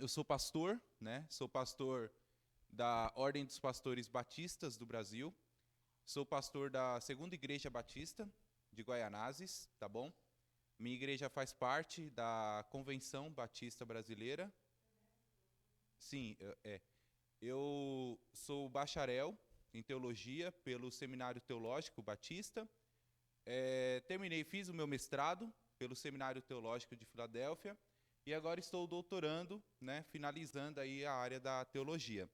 Eu sou pastor, né? Sou pastor da Ordem dos Pastores Batistas do Brasil. Sou pastor da Segunda Igreja Batista de Guaianazes, tá bom? Minha igreja faz parte da Convenção Batista Brasileira. Sim, eu sou bacharel em teologia pelo Seminário Teológico Batista. Fiz o meu mestrado pelo Seminário Teológico de Filadélfia e agora estou doutorando, né, finalizando aí a área da teologia.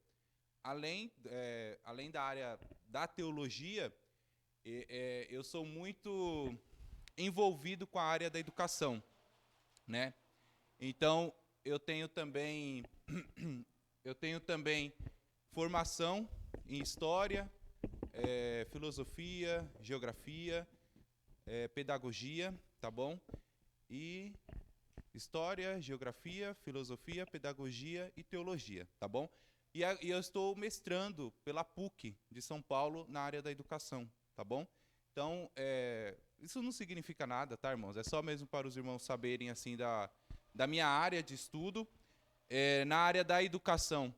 Além da área da teologia, eu sou muito envolvido com a área da educação, né? Então, eu tenho também formação em história, filosofia, geografia, pedagogia, tá bom? E história, geografia, filosofia, pedagogia e teologia, tá bom? E eu estou mestrando pela PUC de São Paulo na área da educação, tá bom? Então, isso não significa nada, tá, irmãos? É só mesmo para os irmãos saberem, assim, da minha área de estudo. Na área da educação,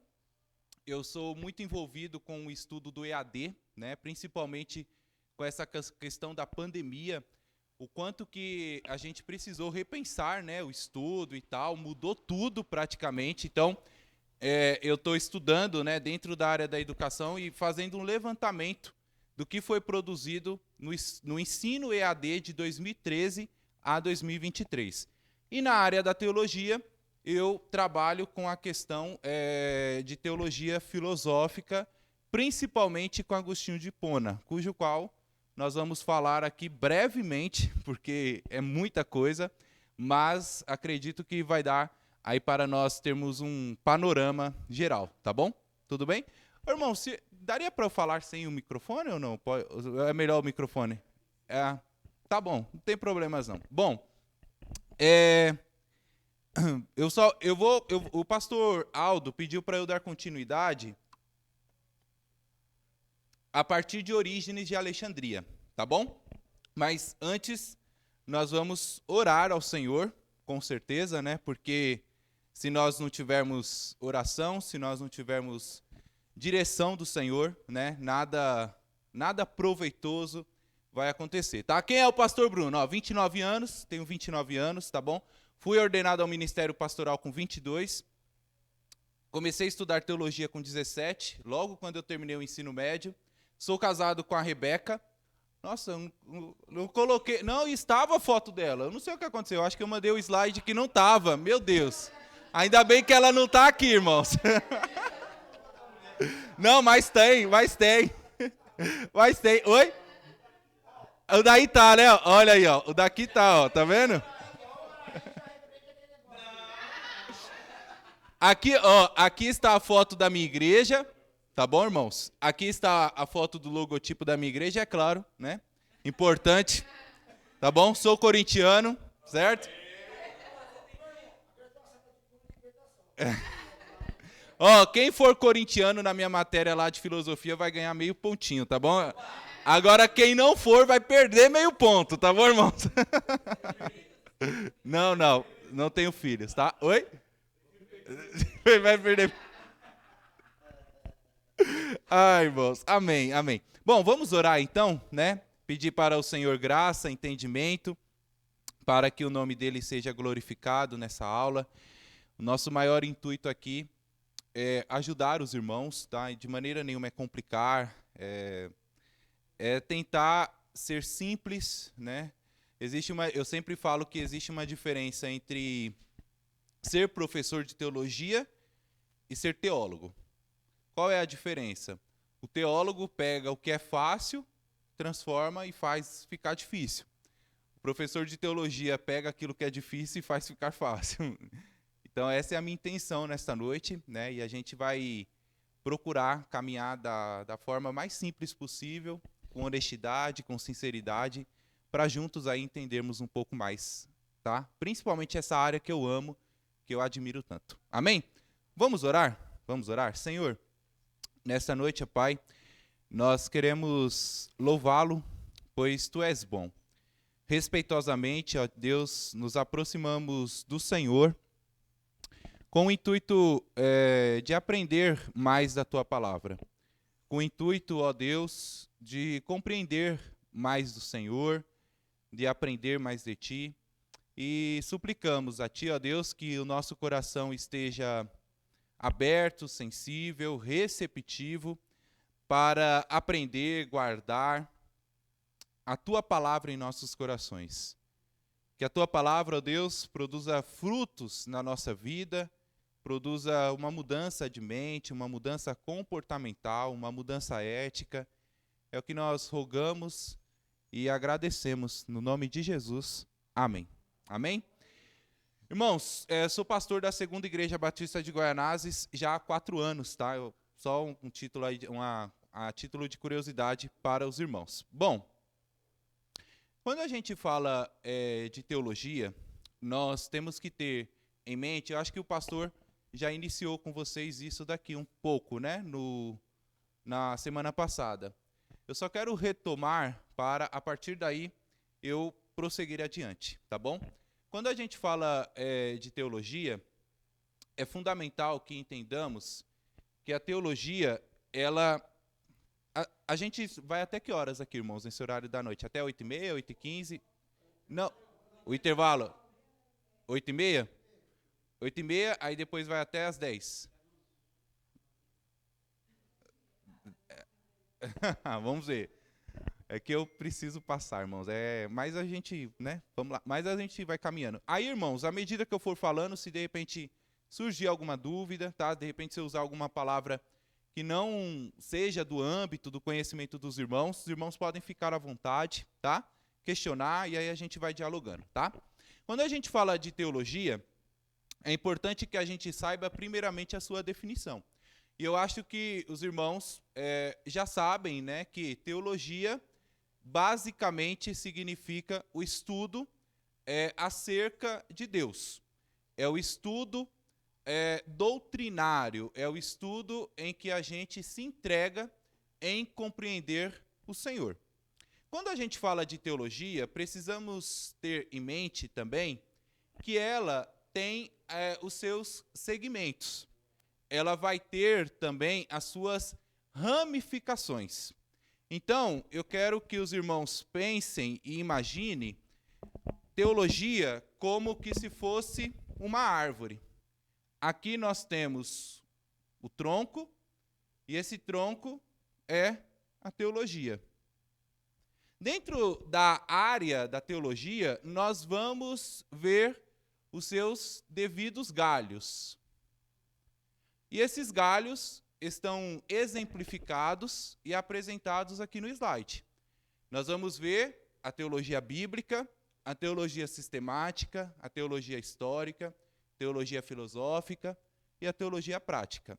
eu sou muito envolvido com o estudo do EAD, né? Principalmente com essa questão da pandemia, o quanto que a gente precisou repensar, né, o estudo e tal, mudou tudo praticamente. Então, eu estou estudando, né, dentro da área da educação e fazendo um levantamento do que foi produzido no ensino EAD de 2013 a 2023. E na área da teologia, eu trabalho com a questão de teologia filosófica, principalmente com Agostinho de Hipona, cujo qual nós vamos falar aqui brevemente, porque é muita coisa, mas acredito que vai dar aí para nós termos um panorama geral, tá bom? Tudo bem? Ô, irmão, daria para eu falar sem o microfone ou não? É melhor o microfone? Tá bom, não tem problemas não. Bom, o pastor Aldo pediu para eu dar continuidade a partir de Orígenes de Alexandria, tá bom? Mas antes, nós vamos orar ao Senhor, com certeza, né? Porque se nós não tivermos oração, se nós não tivermos direção do Senhor, né? Nada proveitoso vai acontecer, tá? Quem é o pastor Bruno? 29 anos, tenho 29 anos, tá bom? Fui ordenado ao ministério pastoral com 22. Comecei a estudar teologia com 17, logo quando eu terminei o ensino médio. Sou casado com a Rebeca. Nossa, eu coloquei... Não, estava a foto dela. Eu não sei o que aconteceu. Eu acho que eu mandei o slide que não estava. Meu Deus. Ainda bem que ela não está aqui, irmãos. Não, mas tem. Mas tem. Oi? O daí tá, né? Olha aí, ó. O daqui tá, ó. Tá vendo? Aqui está a foto da minha igreja. Tá bom, irmãos? Aqui está a foto do logotipo da minha igreja, é claro, né? Importante. Tá bom? Sou corintiano, certo? Quem for corintiano na minha matéria lá de filosofia vai ganhar meio pontinho, tá bom? Agora, quem não for vai perder meio ponto, tá bom, irmãos? Não tenho filhos, tá? Oi? Vai perder. Ai, irmãos, amém. Bom, vamos orar então, né? Pedir para o Senhor graça, entendimento, para que o nome dele seja glorificado nessa aula. O nosso maior intuito aqui é ajudar os irmãos, tá? E de maneira nenhuma é complicar, é tentar ser simples, né? Eu sempre falo que existe uma diferença entre ser professor de teologia e ser teólogo. Qual é a diferença? O teólogo pega o que é fácil, transforma e faz ficar difícil. O professor de teologia pega aquilo que é difícil e faz ficar fácil. Então, essa é a minha intenção nesta noite, né? E a gente vai procurar caminhar da forma mais simples possível, com honestidade, com sinceridade, para juntos aí entendermos um pouco mais, tá? Principalmente essa área que eu amo, que eu admiro tanto. Amém? Vamos orar? Vamos orar? Senhor, nesta noite, ó Pai, nós queremos louvá-lo, pois Tu és bom. Respeitosamente, ó Deus, nos aproximamos do Senhor com o intuito de aprender mais da Tua palavra. Com o intuito, ó Deus, de compreender mais do Senhor, de aprender mais de Ti. E suplicamos a Ti, ó Deus, que o nosso coração esteja aberto, sensível, receptivo, para aprender, guardar a Tua palavra em nossos corações. Que a Tua palavra, ó Deus, produza frutos na nossa vida, produza uma mudança de mente, uma mudança comportamental, uma mudança ética. É o que nós rogamos e agradecemos no nome de Jesus. Amém. Amém? Irmãos, sou pastor da Segunda Igreja Batista de Guaianazes já há 4 anos, tá? Só um título aí, a título de curiosidade para os irmãos. Bom, quando a gente fala de teologia, nós temos que ter em mente, eu acho que o pastor já iniciou com vocês isso daqui um pouco, né? Na semana passada. Eu só quero retomar para, a partir daí, eu prosseguir adiante, tá bom? Quando a gente fala de teologia, é fundamental que entendamos que a teologia, ela... A gente vai até que horas aqui, irmãos, nesse horário da noite? Até 8h30, 8h15? Não, o intervalo, 8h30? 8h30, aí depois vai até as 10. Vamos ver. É que eu preciso passar, irmãos. Mas a gente, né? Vamos lá. Mas a gente vai caminhando. Aí, irmãos, à medida que eu for falando, se de repente surgir alguma dúvida, tá? De repente, se eu usar alguma palavra que não seja do âmbito do conhecimento dos irmãos, os irmãos podem ficar à vontade, tá? Questionar e aí a gente vai dialogando, tá? Quando a gente fala de teologia, é importante que a gente saiba primeiramente a sua definição. E eu acho que os irmãos já sabem, né, que teologia basicamente significa o estudo acerca de Deus. É o estudo doutrinário, é o estudo em que a gente se entrega em compreender o Senhor. Quando a gente fala de teologia, precisamos ter em mente também que ela tem os seus segmentos. Ela vai ter também as suas ramificações. Então, eu quero que os irmãos pensem e imaginem teologia como que se fosse uma árvore. Aqui nós temos o tronco, e esse tronco é a teologia. Dentro da área da teologia, nós vamos ver os seus devidos galhos. E esses galhos estão exemplificados e apresentados aqui no slide. Nós vamos ver a teologia bíblica, a teologia sistemática, a teologia histórica, teologia filosófica e a teologia prática.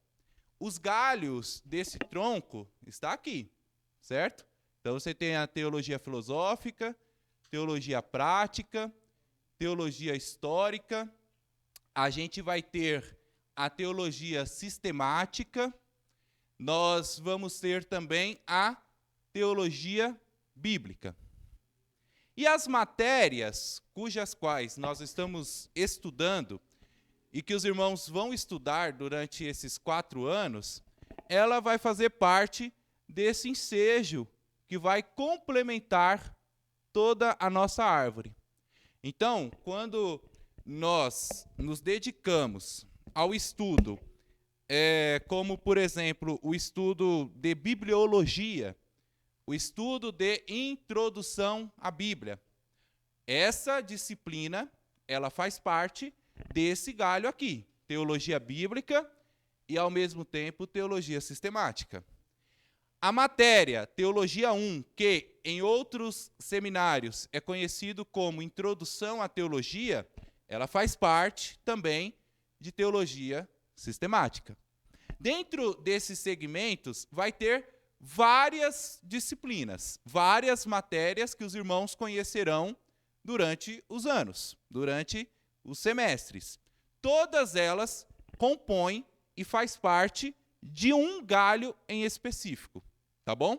Os galhos desse tronco estão aqui, certo? Então você tem a teologia filosófica, teologia prática, teologia histórica, a gente vai ter a teologia sistemática, nós vamos ter também a teologia bíblica. E as matérias cujas quais nós estamos estudando e que os irmãos vão estudar durante esses 4 anos, ela vai fazer parte desse ensejo que vai complementar toda a nossa árvore. Então, quando nós nos dedicamos ao estudo, como, por exemplo, o estudo de bibliologia, o estudo de introdução à Bíblia, essa disciplina, ela faz parte desse galho aqui, teologia bíblica e, ao mesmo tempo, teologia sistemática. A matéria, Teologia 1, que em outros seminários é conhecido como Introdução à Teologia, ela faz parte também de teologia sistemática. Dentro desses segmentos, vai ter várias disciplinas, várias matérias que os irmãos conhecerão durante os anos, durante os semestres. Todas elas compõem e faz parte de um galho em específico, tá bom?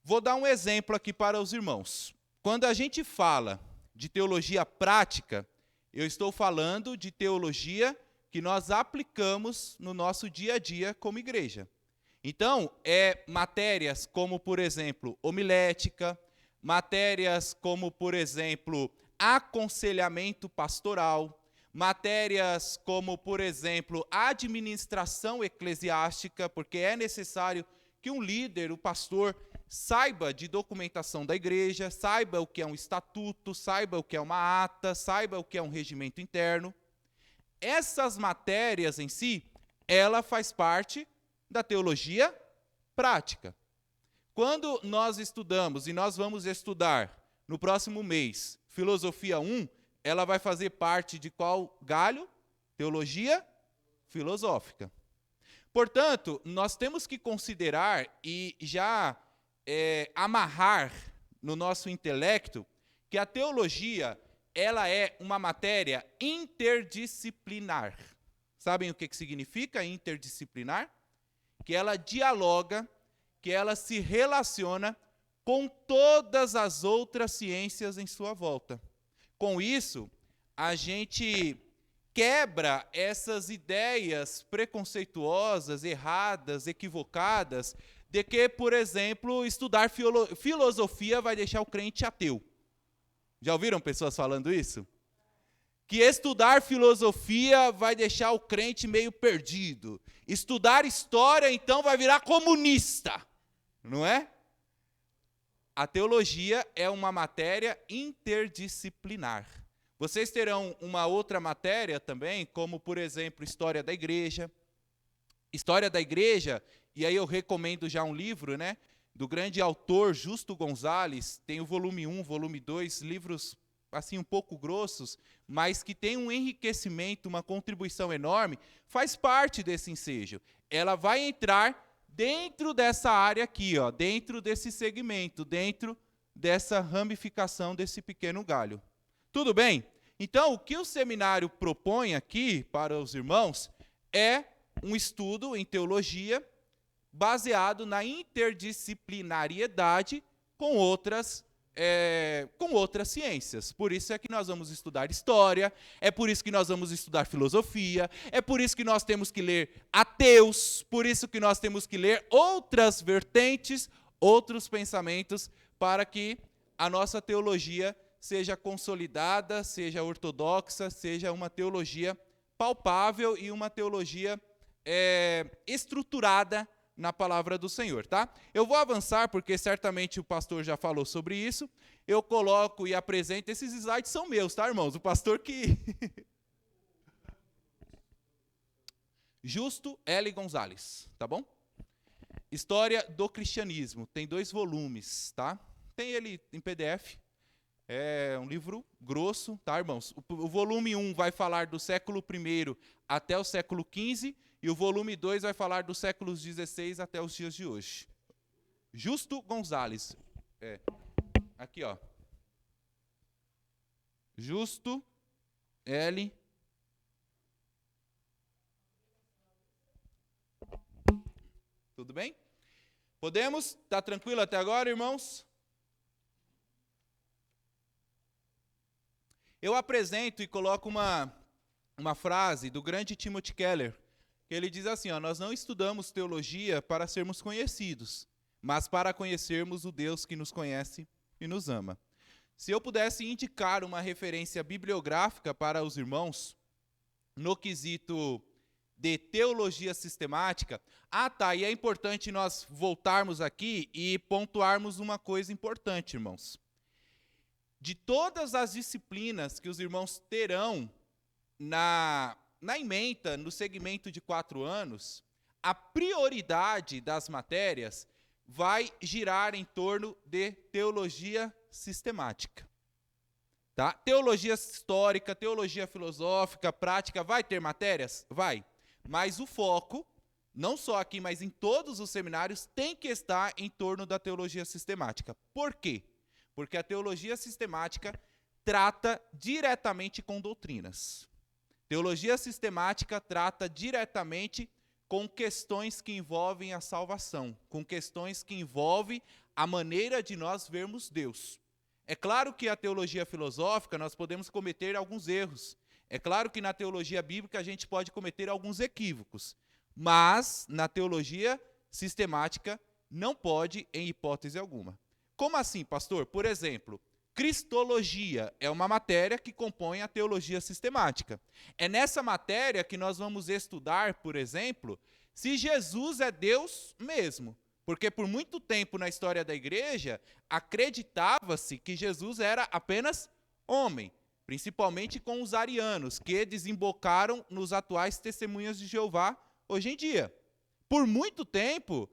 Vou dar um exemplo aqui para os irmãos. Quando a gente fala de teologia prática, Eu estou falando de teologia que nós aplicamos no nosso dia a dia como igreja. Então, matérias como, por exemplo, homilética, matérias como, por exemplo, aconselhamento pastoral, matérias como, por exemplo, administração eclesiástica, porque é necessário que um líder, o pastor, saiba de documentação da igreja, saiba o que é um estatuto, saiba o que é uma ata, saiba o que é um regimento interno. Essas matérias em si, ela faz parte da teologia prática. Quando nós estudamos, e nós vamos estudar no próximo mês, Filosofia 1, ela vai fazer parte de qual galho? Teologia filosófica. Portanto, nós temos que considerar e já amarrar no nosso intelecto que a teologia, ela é uma matéria interdisciplinar. Sabem o que significa interdisciplinar? Que ela dialoga, que ela se relaciona com todas as outras ciências em sua volta. Com isso, a gente quebra essas ideias preconceituosas, erradas, equivocadas, de que, por exemplo, estudar filosofia vai deixar o crente ateu. Já ouviram pessoas falando isso? Que estudar filosofia vai deixar o crente meio perdido. Estudar história, então, vai virar comunista. Não é? A teologia é uma matéria interdisciplinar. Vocês terão uma outra matéria também, como, por exemplo, História da Igreja. História da Igreja, e aí eu recomendo já um livro, né, do grande autor Justo Gonzalez, tem o volume 1, volume 2, livros assim um pouco grossos, mas que tem um enriquecimento, uma contribuição enorme, faz parte desse ensejo. Ela vai entrar dentro dessa área aqui, ó, dentro desse segmento, dentro dessa ramificação desse pequeno galho. Tudo bem? Então, o que o seminário propõe aqui para os irmãos é um estudo em teologia baseado na interdisciplinariedade com outras ciências. Por isso é que nós vamos estudar história, é por isso que nós vamos estudar filosofia, é por isso que nós temos que ler ateus, por isso que nós temos que ler outras vertentes, outros pensamentos, para que a nossa teologia seja consolidada, seja ortodoxa, seja uma teologia palpável e uma teologia estruturada na palavra do Senhor, tá? Eu vou avançar, porque certamente o pastor já falou sobre isso. Eu coloco e apresento, esses slides são meus, tá, irmãos? O pastor que... Justo L. Gonzalez, tá bom? História do Cristianismo, tem 2 volumes, tá? Tem ele em PDF, é um livro grosso, tá, irmãos? O volume 1 vai falar do século I até o século XV, e o volume 2 vai falar dos séculos XVI até os dias de hoje. Justo Gonzalez. Aqui, ó. Justo L. Tudo bem? Podemos? Tá tranquilo até agora, irmãos? Eu apresento e coloco uma frase do grande Timothy Keller, que ele diz assim, ó, nós não estudamos teologia para sermos conhecidos, mas para conhecermos o Deus que nos conhece e nos ama. Se eu pudesse indicar uma referência bibliográfica para os irmãos, no quesito de teologia sistemática, e é importante nós voltarmos aqui e pontuarmos uma coisa importante, irmãos. De todas as disciplinas que os irmãos terão na ementa, no segmento de 4 anos, a prioridade das matérias vai girar em torno de teologia sistemática. Tá? Teologia histórica, teologia filosófica, prática, vai ter matérias? Vai. Mas o foco, não só aqui, mas em todos os seminários, tem que estar em torno da teologia sistemática. Por quê? Porque a teologia sistemática trata diretamente com doutrinas. Teologia sistemática trata diretamente com questões que envolvem a salvação, com questões que envolvem a maneira de nós vermos Deus. É claro que a teologia filosófica nós podemos cometer alguns erros, É claro que na teologia bíblica a gente pode cometer alguns equívocos, mas na teologia sistemática não pode em hipótese alguma. Como assim, pastor? Por exemplo, cristologia é uma matéria que compõe a teologia sistemática. É nessa matéria que nós vamos estudar, por exemplo, se Jesus é Deus mesmo. Porque por muito tempo na história da igreja, acreditava-se que Jesus era apenas homem, principalmente com os arianos, que desembocaram nos atuais testemunhas de Jeová hoje em dia. Por muito tempo,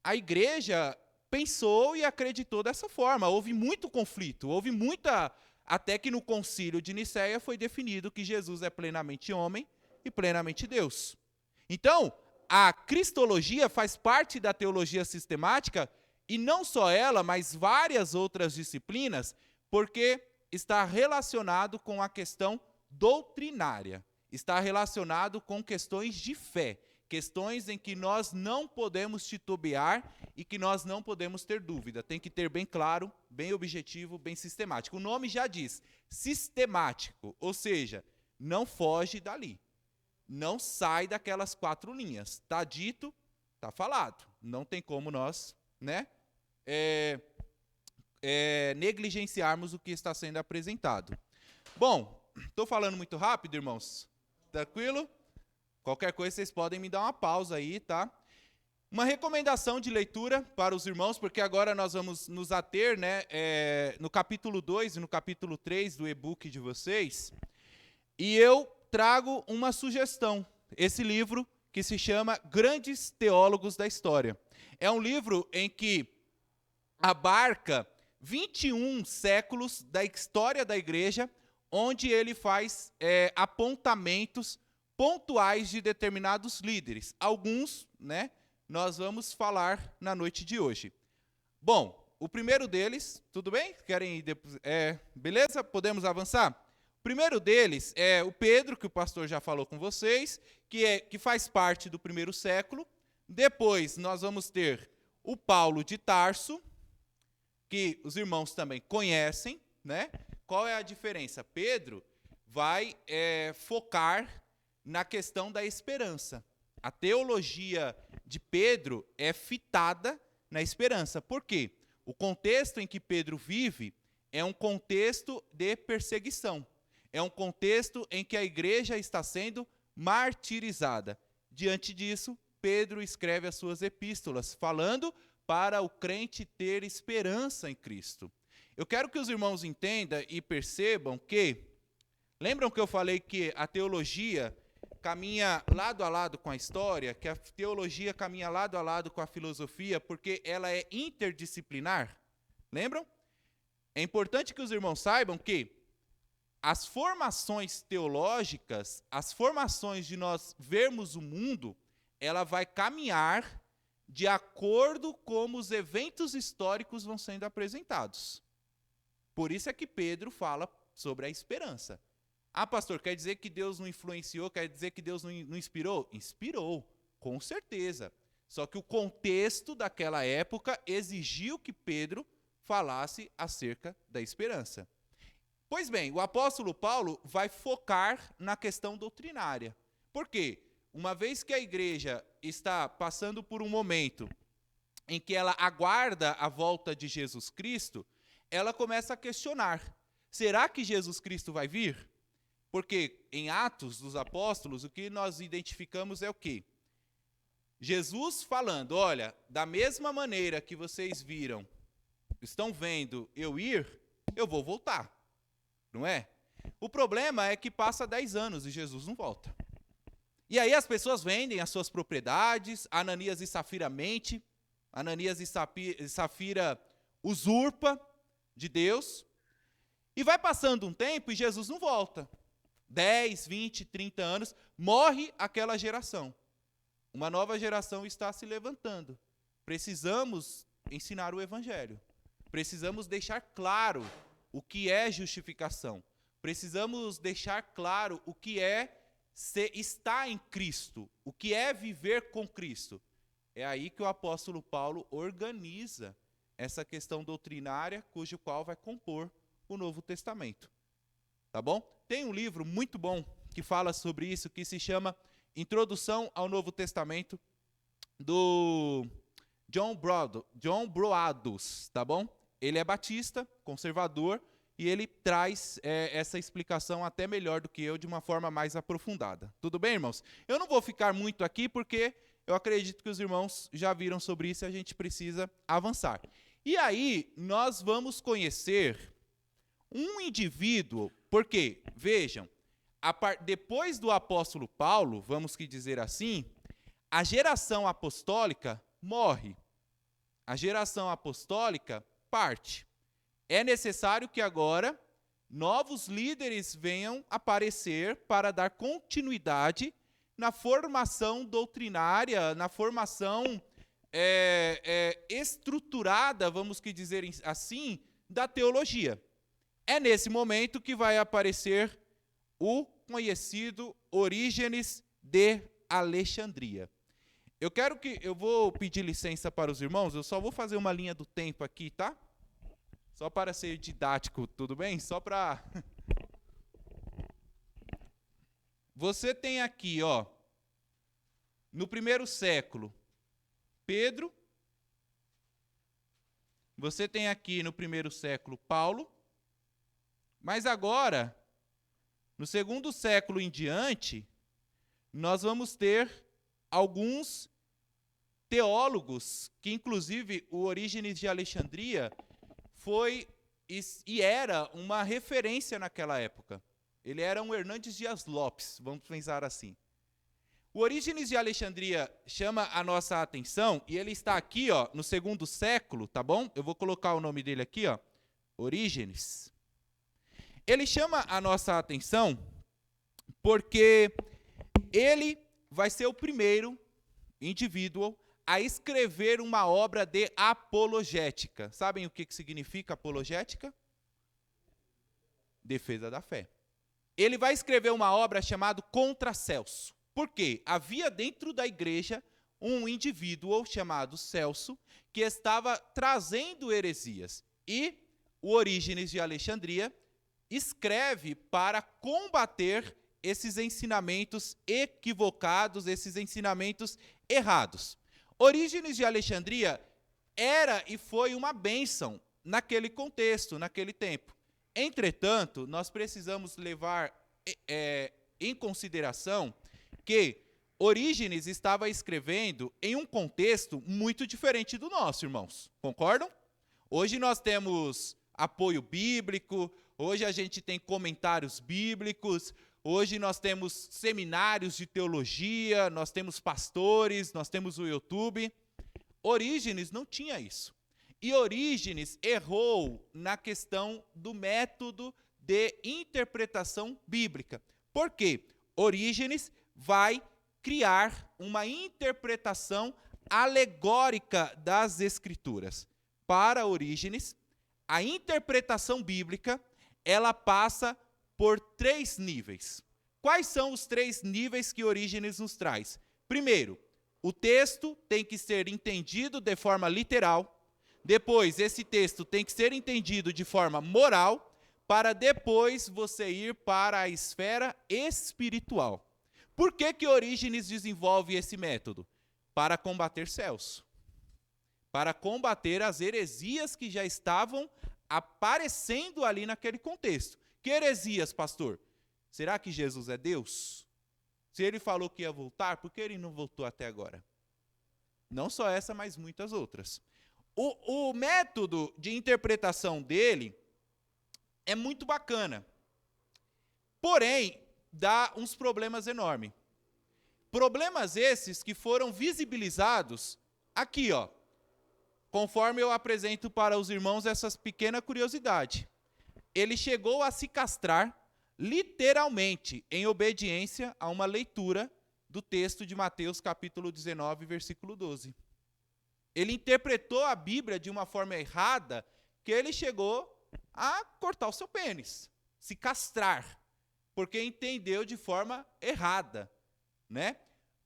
a igreja pensou e acreditou dessa forma. Houve muito conflito, houve muita... Até que no concílio de Nicéia foi definido que Jesus é plenamente homem e plenamente Deus. Então, a cristologia faz parte da teologia sistemática, e não só ela, mas várias outras disciplinas, porque está relacionado com a questão doutrinária, está relacionado com questões de fé, questões em que nós não podemos titubear e que nós não podemos ter dúvida. Tem que ter bem claro, bem objetivo, bem sistemático. O nome já diz, sistemático, ou seja, não foge dali. Não sai daquelas 4 linhas. Está dito, está falado. Não tem como nós, né, negligenciarmos o que está sendo apresentado. Bom, estou falando muito rápido, irmãos? Tranquilo? Qualquer coisa vocês podem me dar uma pausa aí, tá? Uma recomendação de leitura para os irmãos, porque agora nós vamos nos ater, né, no capítulo 2 e no capítulo 3 do e-book de vocês. E eu trago uma sugestão, esse livro que se chama Grandes Teólogos da História. É um livro em que abarca 21 séculos da história da igreja, onde ele faz apontamentos pontuais de determinados líderes. Alguns, né, nós vamos falar na noite de hoje. Bom, o primeiro deles, tudo bem? Querem ir depois? Beleza? Podemos avançar? O primeiro deles é o Pedro, que o pastor já falou com vocês, que faz parte do primeiro século. Depois nós vamos ter o Paulo de Tarso, que os irmãos também conhecem, né? Qual é a diferença? Pedro vai focar na questão da esperança. A teologia de Pedro é fitada na esperança. Por quê? O contexto em que Pedro vive é um contexto de perseguição. É um contexto em que a igreja está sendo martirizada. Diante disso, Pedro escreve as suas epístolas, falando para o crente ter esperança em Cristo. Eu quero que os irmãos entendam e percebam que, lembram que eu falei que a teologia caminha lado a lado com a história, que a teologia caminha lado a lado com a filosofia, porque ela é interdisciplinar? Lembram? É importante que os irmãos saibam que as formações teológicas, as formações de nós vermos o mundo, ela vai caminhar de acordo com os eventos históricos vão sendo apresentados. Por isso é que Pedro fala sobre a esperança. Ah, pastor, quer dizer que Deus não influenciou? Quer dizer que Deus não inspirou? Inspirou, com certeza. Só que o contexto daquela época exigiu que Pedro falasse acerca da esperança. Pois bem, o apóstolo Paulo vai focar na questão doutrinária. Por quê? Uma vez que a igreja está passando por um momento em que ela aguarda a volta de Jesus Cristo, ela começa a questionar: será que Jesus Cristo vai vir? Porque em Atos dos Apóstolos, o que nós identificamos é o quê? Jesus falando: olha, da mesma maneira que vocês viram, estão vendo eu ir, eu vou voltar. Não é? O problema é que passa 10 anos e Jesus não volta. E aí as pessoas vendem as suas propriedades, Ananias e Safira mente, Ananias e Safira usurpa de Deus, e vai passando um tempo e Jesus não volta. 10, 20, 30 anos, morre aquela geração. Uma nova geração está se levantando. Precisamos ensinar o evangelho. Precisamos deixar claro o que é justificação. Precisamos deixar claro o que é estar em Cristo, o que é viver com Cristo. É aí que o apóstolo Paulo organiza essa questão doutrinária, cujo qual vai compor o Novo Testamento. Tá bom? tem um livro muito bom que fala sobre isso, que se chama Introdução ao Novo Testamento, do John Broadus, tá bom? Ele é batista, conservador, e ele traz essa explicação até melhor do que eu, de uma forma mais aprofundada. Tudo bem, irmãos? Eu não vou ficar muito aqui, porque eu acredito que os irmãos já viram sobre isso e a gente precisa avançar. E aí, nós vamos conhecer um indivíduo, porque, vejam, depois do apóstolo Paulo, vamos que dizer assim, a geração apostólica morre. A geração apostólica parte. É necessário que agora novos líderes venham aparecer para dar continuidade na formação doutrinária, na formação estruturada, vamos que dizer assim, da teologia. É nesse momento que vai aparecer o conhecido Orígenes de Alexandria. Eu vou pedir licença para os irmãos, eu só vou fazer uma linha do tempo aqui, tá? Só para ser didático, tudo bem? Só para... Você tem aqui, ó, no primeiro século, Pedro. Você tem aqui no primeiro século, Paulo. Mas agora, no segundo século em diante, nós vamos ter alguns teólogos, que inclusive o Orígenes de Alexandria foi e era uma referência naquela época. Ele era um Hernandes Dias Lopes, vamos pensar assim. O Orígenes de Alexandria chama a nossa atenção, e ele está aqui, ó, no segundo século, tá bom? Eu vou colocar o nome dele aqui, ó, Orígenes. Ele chama a nossa atenção porque ele vai ser o primeiro indivíduo a escrever uma obra de apologética. Sabem o que significa apologética? Defesa da fé. Ele vai escrever uma obra chamada Contra Celso. Por quê? Havia dentro da igreja um indivíduo chamado Celso que estava trazendo heresias. E o Orígenes de Alexandria escreve para combater esses ensinamentos equivocados, esses ensinamentos errados. Orígenes de Alexandria era e foi uma bênção naquele contexto, naquele tempo. Entretanto, nós precisamos levar em consideração que Orígenes estava escrevendo em um contexto muito diferente do nosso, irmãos. Concordam? Hoje nós temos apoio bíblico, hoje a gente tem comentários bíblicos, hoje nós temos seminários de teologia, nós temos pastores, nós temos o YouTube. Orígenes não tinha isso. E Orígenes errou na questão do método de interpretação bíblica. Por quê? Orígenes vai criar uma interpretação alegórica das Escrituras. Para Orígenes, a interpretação bíblica, ela passa por 3 níveis. Quais são os 3 níveis que Orígenes nos traz? Primeiro, o texto tem que ser entendido de forma literal. Depois, esse texto tem que ser entendido de forma moral, para depois você ir para a esfera espiritual. Por que Orígenes desenvolve esse método? Para combater Celso. Para combater as heresias que já estavam aparecendo ali naquele contexto. Que heresias, pastor? Será que Jesus é Deus? Se ele falou que ia voltar, por que ele não voltou até agora? Não só essa, mas muitas outras. O método de interpretação dele é muito bacana. Porém, dá uns problemas enormes. Problemas esses que foram visibilizados aqui, ó. Conforme eu apresento para os irmãos essa pequena curiosidade. Ele chegou a se castrar, literalmente, em obediência a uma leitura do texto de Mateus, capítulo 19, versículo 12. Ele interpretou a Bíblia de uma forma errada, que ele chegou a cortar o seu pênis, se castrar, porque entendeu de forma errada, né?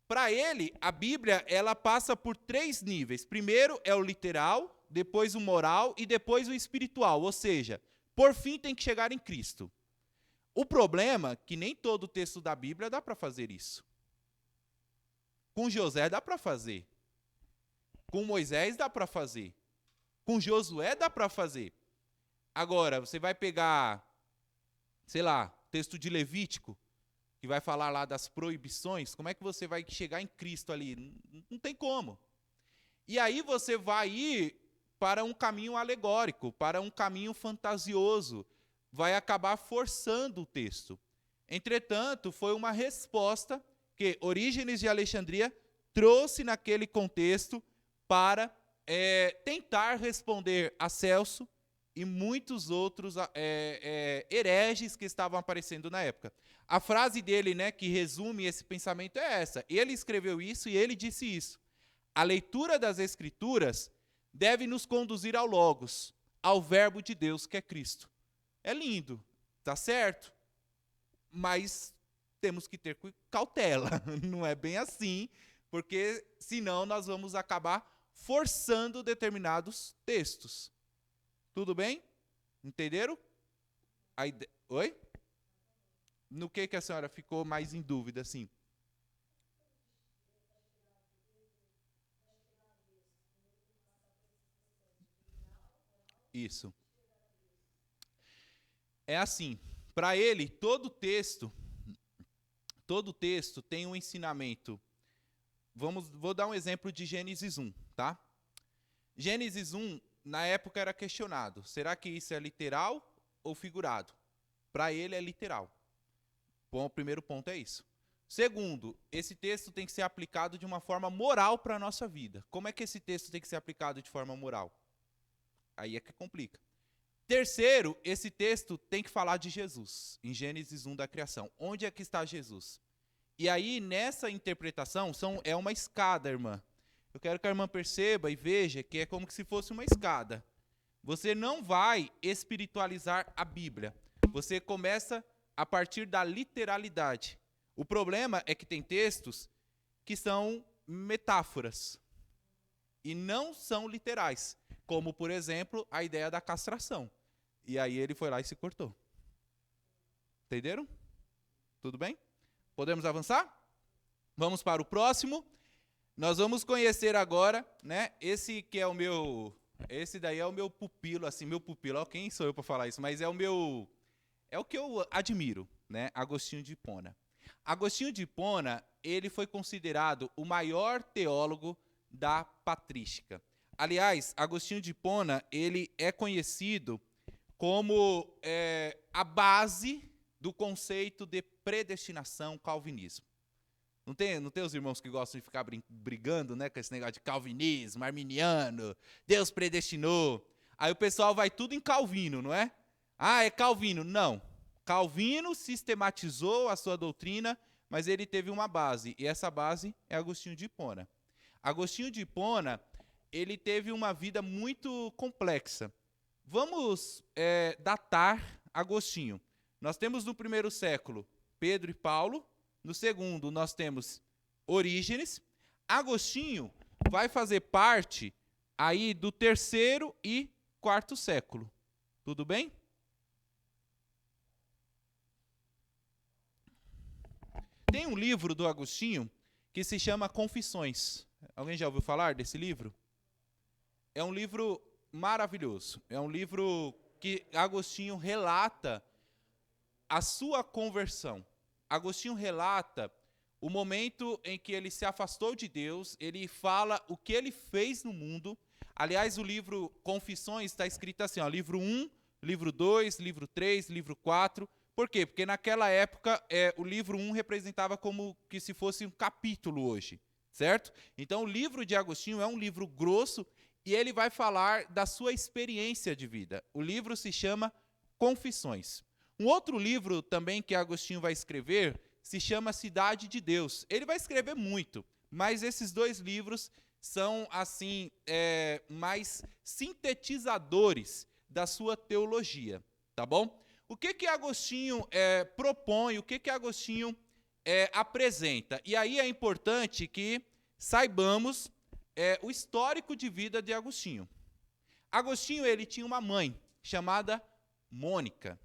Para ele, a Bíblia, ela passa por 3 níveis. Primeiro é o literal, depois o moral e depois o espiritual, ou seja, por fim tem que chegar em Cristo. O problema é que nem todo texto da Bíblia dá para fazer isso. Com José dá para fazer. Com Moisés dá para fazer. Com Josué dá para fazer. Agora, você vai pegar, sei lá, texto de Levítico, que vai falar lá das proibições, como é que você vai chegar em Cristo ali? Não tem como. E aí você vai ir para um caminho alegórico, para um caminho fantasioso, vai acabar forçando o texto. Entretanto, foi uma resposta que Orígenes de Alexandria trouxe naquele contexto para tentar responder a Celso e muitos outros hereges que estavam aparecendo na época. A frase dele, né, que resume esse pensamento é essa. Ele escreveu isso e ele disse isso. A leitura das Escrituras deve nos conduzir ao Logos, ao Verbo de Deus, que é Cristo. É lindo, tá certo? Mas temos que ter cautela. Não é bem assim, porque senão nós vamos acabar forçando determinados textos. Tudo bem? Entenderam? Oi? No que a senhora ficou mais em dúvida, assim? Isso. É assim, para ele, todo texto tem um ensinamento. Vou dar um exemplo de Gênesis 1, tá? Gênesis 1, na época, era questionado. Será que isso é literal ou figurado? Para ele, é literal. Bom, o primeiro ponto é isso. Segundo, esse texto tem que ser aplicado de uma forma moral para a nossa vida. Como é que esse texto tem que ser aplicado de forma moral? Aí é que complica. Terceiro, esse texto tem que falar de Jesus, em Gênesis 1 da criação. Onde é que está Jesus? E aí, nessa interpretação, é uma escada, irmã. Eu quero que a irmã perceba e veja que é como se fosse uma escada. Você não vai espiritualizar a Bíblia. Você começa a partir da literalidade. O problema é que tem textos que são metáforas e não são literais. Como, por exemplo, a ideia da castração. E aí ele foi lá e se cortou. Entenderam? Tudo bem? Podemos avançar? Vamos para o próximo. Nós vamos conhecer agora, né? Esse daí é o meu pupilo, assim, meu pupilo. Ó, quem sou eu para falar isso? Mas é o que eu admiro, né? Agostinho de Hipona. Agostinho de Hipona, ele foi considerado o maior teólogo da patrística. Aliás, Agostinho de Hipona, ele é conhecido como a base do conceito de predestinação calvinismo. Não tem os irmãos que gostam de ficar brigando, né, com esse negócio de calvinismo, arminiano, Deus predestinou. Aí o pessoal vai tudo em Calvino, não é? Ah, é Calvino. Não. Calvino sistematizou a sua doutrina, mas ele teve uma base, e essa base é Agostinho de Hipona. Agostinho de Hipona, ele teve uma vida muito complexa. Vamos datar Agostinho. Nós temos no primeiro século Pedro e Paulo, no segundo nós temos Orígenes. Agostinho vai fazer parte aí do terceiro e quarto século. Tudo bem? Tem um livro do Agostinho que se chama Confissões. Alguém já ouviu falar desse livro? É um livro maravilhoso. É um livro que Agostinho relata a sua conversão. Agostinho relata o momento em que ele se afastou de Deus, ele fala o que ele fez no mundo. Aliás, o livro Confissões está escrito assim, ó, livro 1, livro 2, livro 3, livro 4. Por quê? Porque naquela época o livro 1 representava como que se fosse um capítulo hoje, certo? Então o livro de Agostinho é um livro grosso e ele vai falar da sua experiência de vida. O livro se chama Confissões. Um outro livro também que Agostinho vai escrever se chama Cidade de Deus. Ele vai escrever muito, mas esses dois livros são assim mais sintetizadores da sua teologia, tá bom? O que Agostinho propõe, o que Agostinho apresenta? E aí é importante que saibamos o histórico de vida de Agostinho. Agostinho, ele tinha uma mãe chamada Mônica.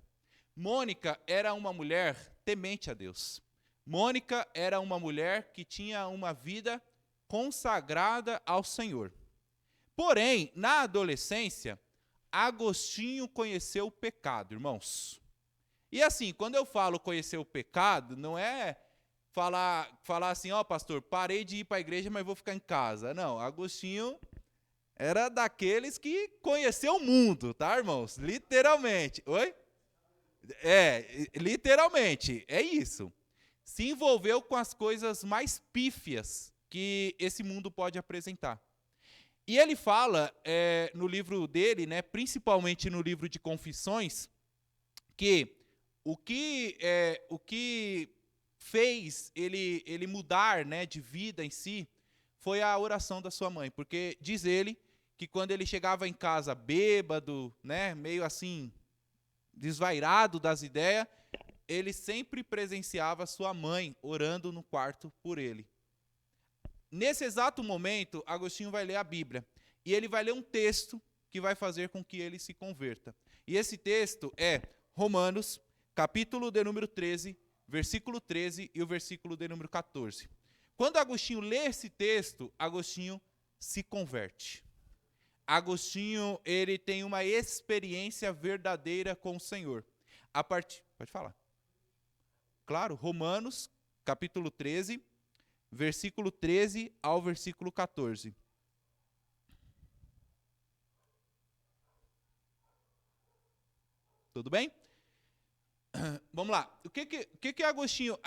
Mônica era uma mulher temente a Deus. Mônica era uma mulher que tinha uma vida consagrada ao Senhor. Porém, na adolescência, Agostinho conheceu o pecado, irmãos. E assim, quando eu falo conhecer o pecado, não é falar assim, ó, pastor, parei de ir para a igreja, mas vou ficar em casa. Não, Agostinho era daqueles que conheceu o mundo, tá, irmãos? Literalmente. Oi? Literalmente, é isso. Se envolveu com as coisas mais pífias que esse mundo pode apresentar. E ele fala no livro dele, né, principalmente no livro de Confissões, que o que fez ele mudar, né, de vida em si foi a oração da sua mãe. Porque diz ele que quando ele chegava em casa bêbado, né, meio assim, desvairado das ideias, ele sempre presenciava sua mãe orando no quarto por ele. Nesse exato momento, Agostinho vai ler a Bíblia. E ele vai ler um texto que vai fazer com que ele se converta. E esse texto é Romanos, capítulo de número 13, versículo 13 e o versículo de número 14. Quando Agostinho lê esse texto, Agostinho se converte. Agostinho, ele tem uma experiência verdadeira com o Senhor. Pode falar. Claro, Romanos, capítulo 13, versículo 13 ao versículo 14. Tudo bem? Vamos lá. O que Agostinho...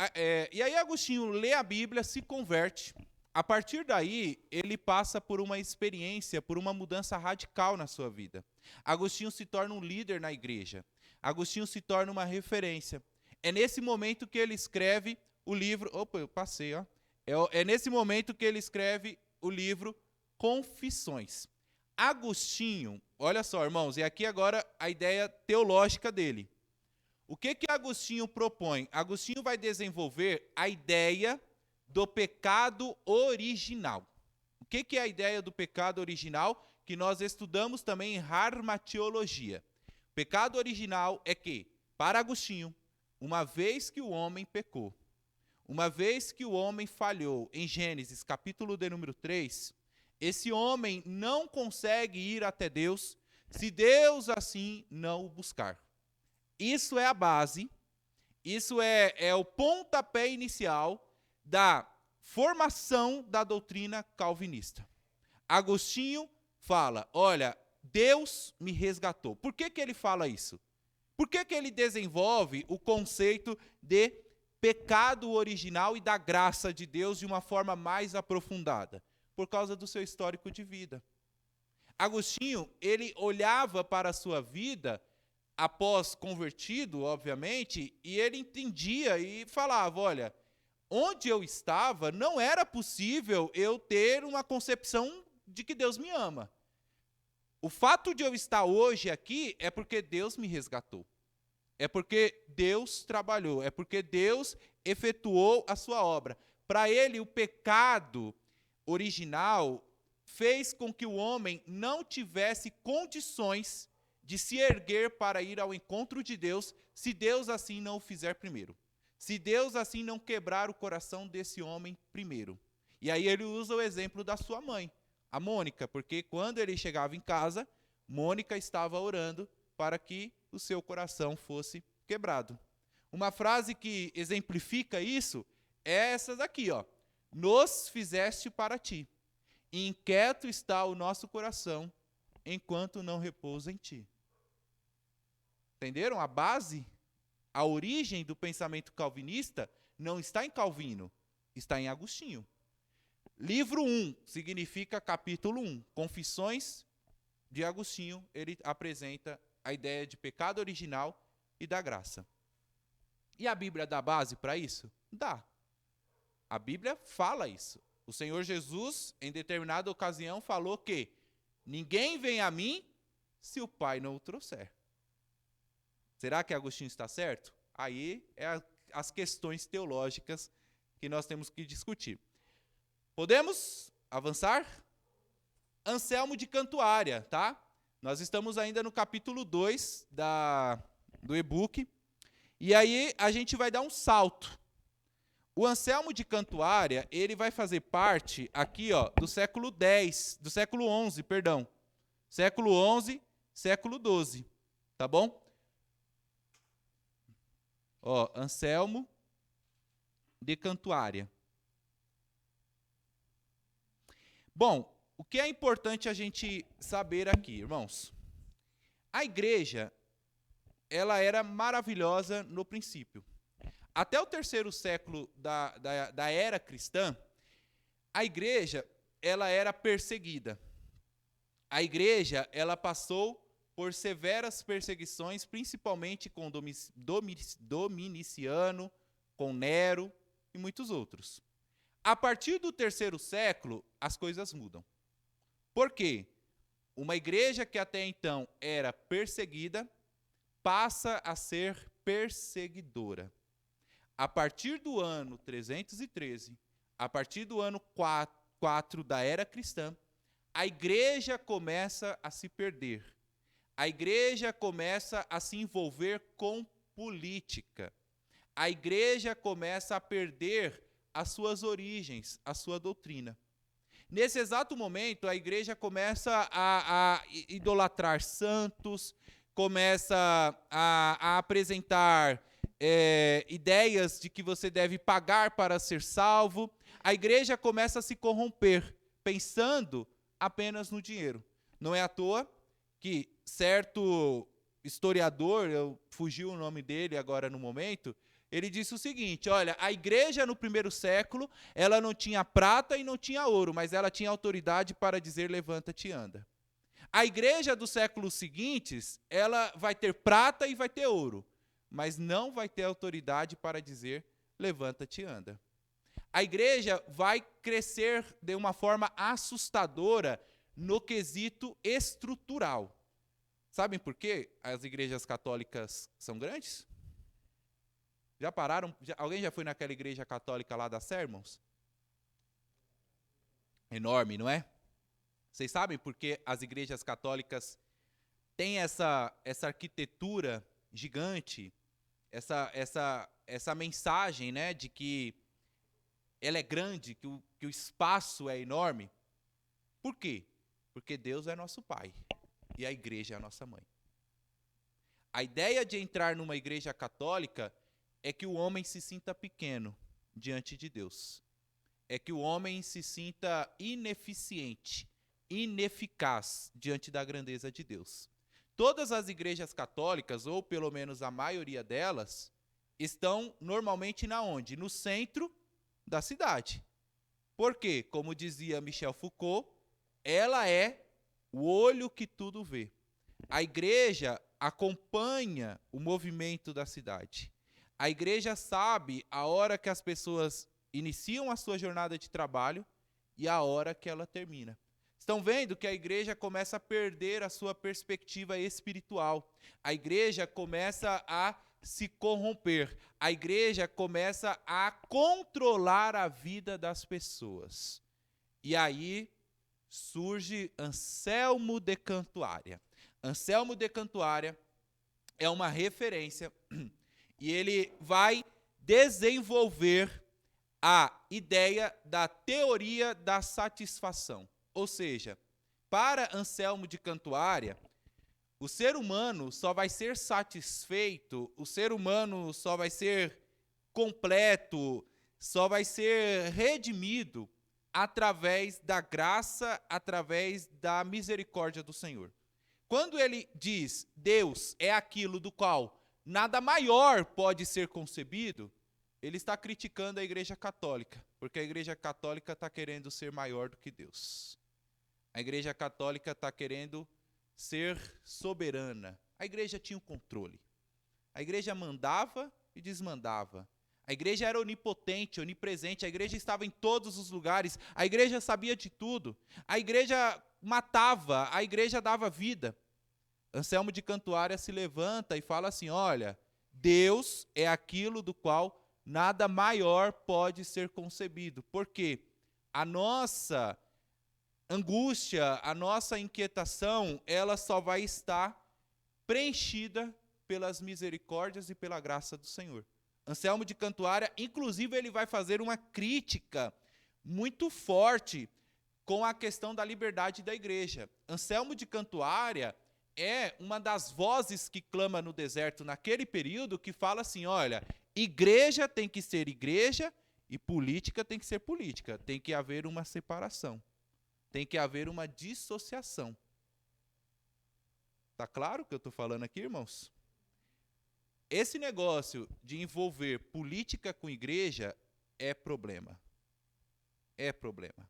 e aí Agostinho lê a Bíblia, se converte. A partir daí, ele passa por uma experiência, por uma mudança radical na sua vida. Agostinho se torna um líder na igreja. Agostinho se torna uma referência. É nesse momento que ele escreve o livro... Opa, eu passei, ó. É nesse momento que ele escreve o livro Confissões. Agostinho, olha só, irmãos, e aqui agora a ideia teológica dele. O que Agostinho propõe? Agostinho vai desenvolver a ideia do pecado original. O que é a ideia do pecado original? Que nós estudamos também em harmatiologia. O pecado original é que, para Agostinho, uma vez que o homem pecou, uma vez que o homem falhou, em Gênesis, capítulo de número 3, esse homem não consegue ir até Deus se Deus assim não o buscar. Isso é a base, isso é o pontapé inicial da formação da doutrina calvinista. Agostinho fala, olha, Deus me resgatou. Por que ele fala isso? Por que ele desenvolve o conceito de pecado original e da graça de Deus de uma forma mais aprofundada? Por causa do seu histórico de vida. Agostinho, ele olhava para a sua vida, após convertido, obviamente, e ele entendia e falava, olha, onde eu estava, não era possível eu ter uma concepção de que Deus me ama. O fato de eu estar hoje aqui é porque Deus me resgatou. É porque Deus trabalhou, é porque Deus efetuou a sua obra. Para ele, o pecado original fez com que o homem não tivesse condições de se erguer para ir ao encontro de Deus, se Deus assim não o fizer primeiro. Se Deus assim não quebrar o coração desse homem primeiro. E aí ele usa o exemplo da sua mãe, a Mônica, porque quando ele chegava em casa, Mônica estava orando para que o seu coração fosse quebrado. Uma frase que exemplifica isso é essa daqui, ó. Nos fizeste para ti. Inquieto está o nosso coração, enquanto não repousa em ti. Entenderam? A base, a origem do pensamento calvinista não está em Calvino, está em Agostinho. Livro 1 significa capítulo 1. Confissões de Agostinho, ele apresenta a ideia de pecado original e da graça. E a Bíblia dá base para isso? Dá. A Bíblia fala isso. O Senhor Jesus, em determinada ocasião, falou que ninguém vem a mim se o Pai não o trouxer. Será que Agostinho está certo? Aí as questões teológicas que nós temos que discutir. Podemos avançar? Anselmo de Cantuária, tá? Nós estamos ainda no capítulo 2 do e-book. E aí a gente vai dar um salto. O Anselmo de Cantuária, ele vai fazer parte aqui, ó, do século XI, perdão. Século XI, século XII, tá bom? Ó, Anselmo de Cantuária. Bom, o que é importante a gente saber aqui, irmãos? A igreja, ela era maravilhosa no princípio. Até o 3º século da era cristã, a igreja, ela era perseguida. A igreja, ela passou por severas perseguições, principalmente com Domiciano, com Nero e muitos outros. A partir do 3º século, as coisas mudam. Por quê? Uma igreja que até então era perseguida, passa a ser perseguidora. A partir do ano 313, a partir do ano 4 da era cristã, a igreja começa a se perder. A igreja começa a se envolver com política. A igreja começa a perder as suas origens, a sua doutrina. Nesse exato momento, a igreja começa a idolatrar santos, começa a apresentar ideias de que você deve pagar para ser salvo. A igreja começa a se corromper, pensando apenas no dinheiro. Não é à toa que certo historiador, fugiu o nome dele agora no momento, ele disse o seguinte, olha, a igreja no 1º século, ela não tinha prata e não tinha ouro, mas ela tinha autoridade para dizer, levanta-te e anda. A igreja dos séculos seguintes, ela vai ter prata e vai ter ouro, mas não vai ter autoridade para dizer, levanta-te e anda. A igreja vai crescer de uma forma assustadora no quesito estrutural. Sabem por quê as igrejas católicas são grandes? Já pararam? Alguém já foi naquela igreja católica lá da Sermons? Enorme, não é? Vocês sabem por que as igrejas católicas têm essa arquitetura gigante, essa mensagem, né, de que ela é grande, que o espaço é enorme? Por quê? Porque Deus é nosso Pai e a igreja é a nossa mãe. A ideia de entrar numa igreja católica é que o homem se sinta pequeno diante de Deus. É que o homem se sinta ineficiente, ineficaz diante da grandeza de Deus. Todas as igrejas católicas, ou pelo menos a maioria delas, estão normalmente na onde? No centro da cidade. Por quê? Como dizia Michel Foucault, ela é o olho que tudo vê. A igreja acompanha o movimento da cidade. A igreja sabe a hora que as pessoas iniciam a sua jornada de trabalho e a hora que ela termina. Estão vendo que a igreja começa a perder a sua perspectiva espiritual. A igreja começa a se corromper. A igreja começa a controlar a vida das pessoas. E aí surge Anselmo de Cantuária. Anselmo de Cantuária é uma referência e ele vai desenvolver a ideia da teoria da satisfação. Ou seja, para Anselmo de Cantuária, o ser humano só vai ser satisfeito, o ser humano só vai ser completo, só vai ser redimido através da graça, através da misericórdia do Senhor. Quando ele diz Deus é aquilo do qual nada maior pode ser concebido, ele está criticando a Igreja Católica, porque a Igreja Católica está querendo ser maior do que Deus. A Igreja Católica está querendo ser soberana. A Igreja tinha o controle. A Igreja mandava e desmandava. A Igreja era onipotente, onipresente. A Igreja estava em todos os lugares. A Igreja sabia de tudo. A Igreja matava, a Igreja dava vida. Anselmo de Cantuária se levanta e fala assim, olha, Deus é aquilo do qual nada maior pode ser concebido. Por quê? A nossa angústia, a nossa inquietação, ela só vai estar preenchida pelas misericórdias e pela graça do Senhor. Anselmo de Cantuária, inclusive, ele vai fazer uma crítica muito forte com a questão da liberdade da igreja. Anselmo de Cantuária é uma das vozes que clama no deserto naquele período, que fala assim, olha, igreja tem que ser igreja e política tem que ser política. Tem que haver uma separação. Tem que haver uma dissociação. Está claro o que eu estou falando aqui, irmãos? Esse negócio de envolver política com igreja é problema. É problema.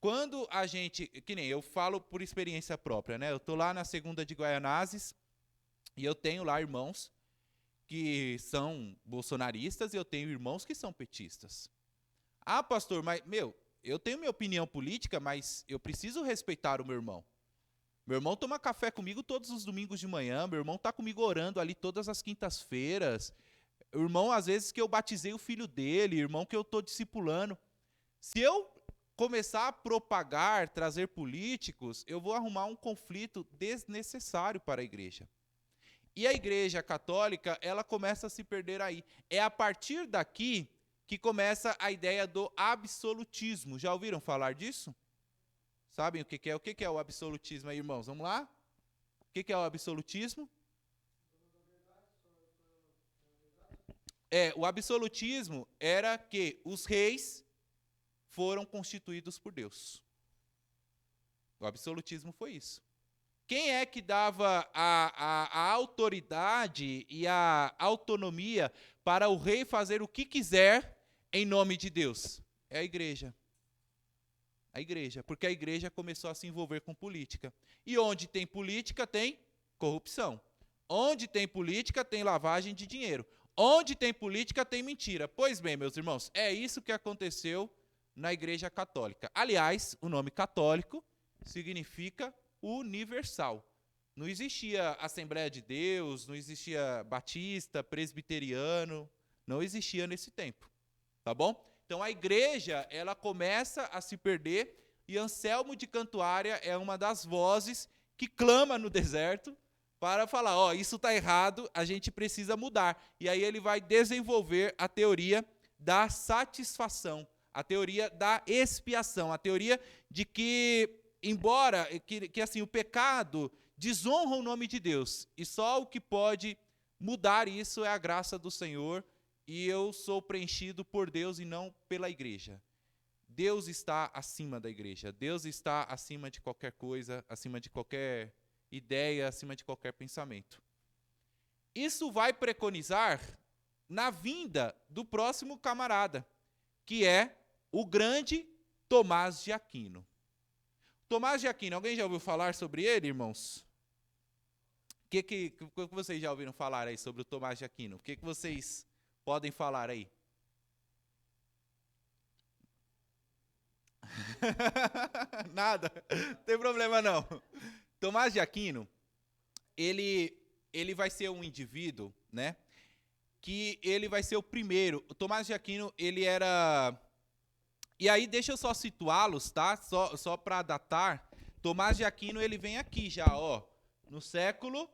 Quando a gente, que nem eu falo por experiência própria, né? Eu estou lá na segunda de Guaianazes e eu tenho lá irmãos que são bolsonaristas e eu tenho irmãos que são petistas. Ah, pastor, mas, eu tenho minha opinião política, mas eu preciso respeitar o meu irmão. Meu irmão toma café comigo todos os domingos de manhã, meu irmão está comigo orando ali todas as quintas-feiras, o irmão, às vezes, que eu batizei o filho dele, irmão que eu estou discipulando. Se eu começar a propagar, trazer políticos, eu vou arrumar um conflito desnecessário para a igreja. E a igreja católica, ela começa a se perder aí. É a partir daqui que começa a ideia do absolutismo. Já ouviram falar disso? Sabem o que é? O que é o absolutismo aí, irmãos? Vamos lá? O que é o absolutismo? O absolutismo era que os reis foram constituídos por Deus. O absolutismo foi isso. Quem é que dava a autoridade e a autonomia para o rei fazer o que quiser em nome de Deus? É a igreja. A igreja, porque a igreja começou a se envolver com política. E onde tem política, tem corrupção. Onde tem política, tem lavagem de dinheiro. Onde tem política, tem mentira. Pois bem, meus irmãos, é isso que aconteceu na igreja católica. Aliás, o nome católico significa universal. Não existia Assembleia de Deus, não existia batista, presbiteriano, não existia nesse tempo. Tá bom? Então a igreja, ela começa a se perder e Anselmo de Cantuária é uma das vozes que clama no deserto para falar, isso está errado, a gente precisa mudar. E aí ele vai desenvolver a teoria da satisfação, a teoria da expiação, a teoria de que, embora que assim, o pecado desonra o nome de Deus, e só o que pode mudar isso é a graça do Senhor, e eu sou preenchido por Deus e não pela igreja. Deus está acima da igreja. Deus está acima de qualquer coisa, acima de qualquer ideia, acima de qualquer pensamento. Isso vai preconizar na vinda do próximo camarada, que é o grande Tomás de Aquino. Tomás de Aquino, alguém já ouviu falar sobre ele, irmãos? O que vocês já ouviram falar aí sobre o Tomás de Aquino? O que vocês podem falar aí? Nada, não tem problema não. Tomás de Aquino, ele vai ser um indivíduo, né? Que ele vai ser o primeiro. O Tomás de Aquino, ele era... E aí, deixa eu só situá-los, tá? Só para datar. Tomás de Aquino, ele vem aqui já, no século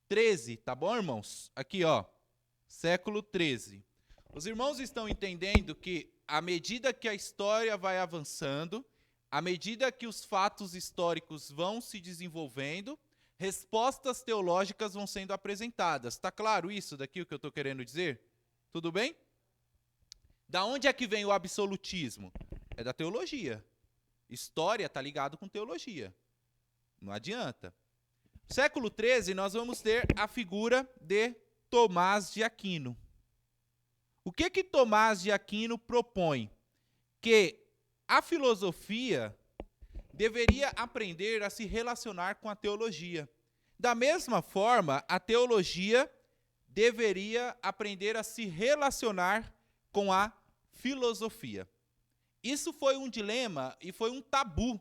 13, tá bom, irmãos? Aqui, século 13. Os irmãos estão entendendo que, à medida que a história vai avançando, à medida que os fatos históricos vão se desenvolvendo, respostas teológicas vão sendo apresentadas. Está claro isso daqui, o que eu estou querendo dizer? Tudo bem? Da onde é que vem o absolutismo? É da teologia. História está ligado com teologia. Não adianta. Século 13, nós vamos ter a figura de Tomás de Aquino. O que Tomás de Aquino propõe? Que a filosofia deveria aprender a se relacionar com a teologia. Da mesma forma, a teologia deveria aprender a se relacionar com a filosofia. Isso foi um dilema e foi um tabu,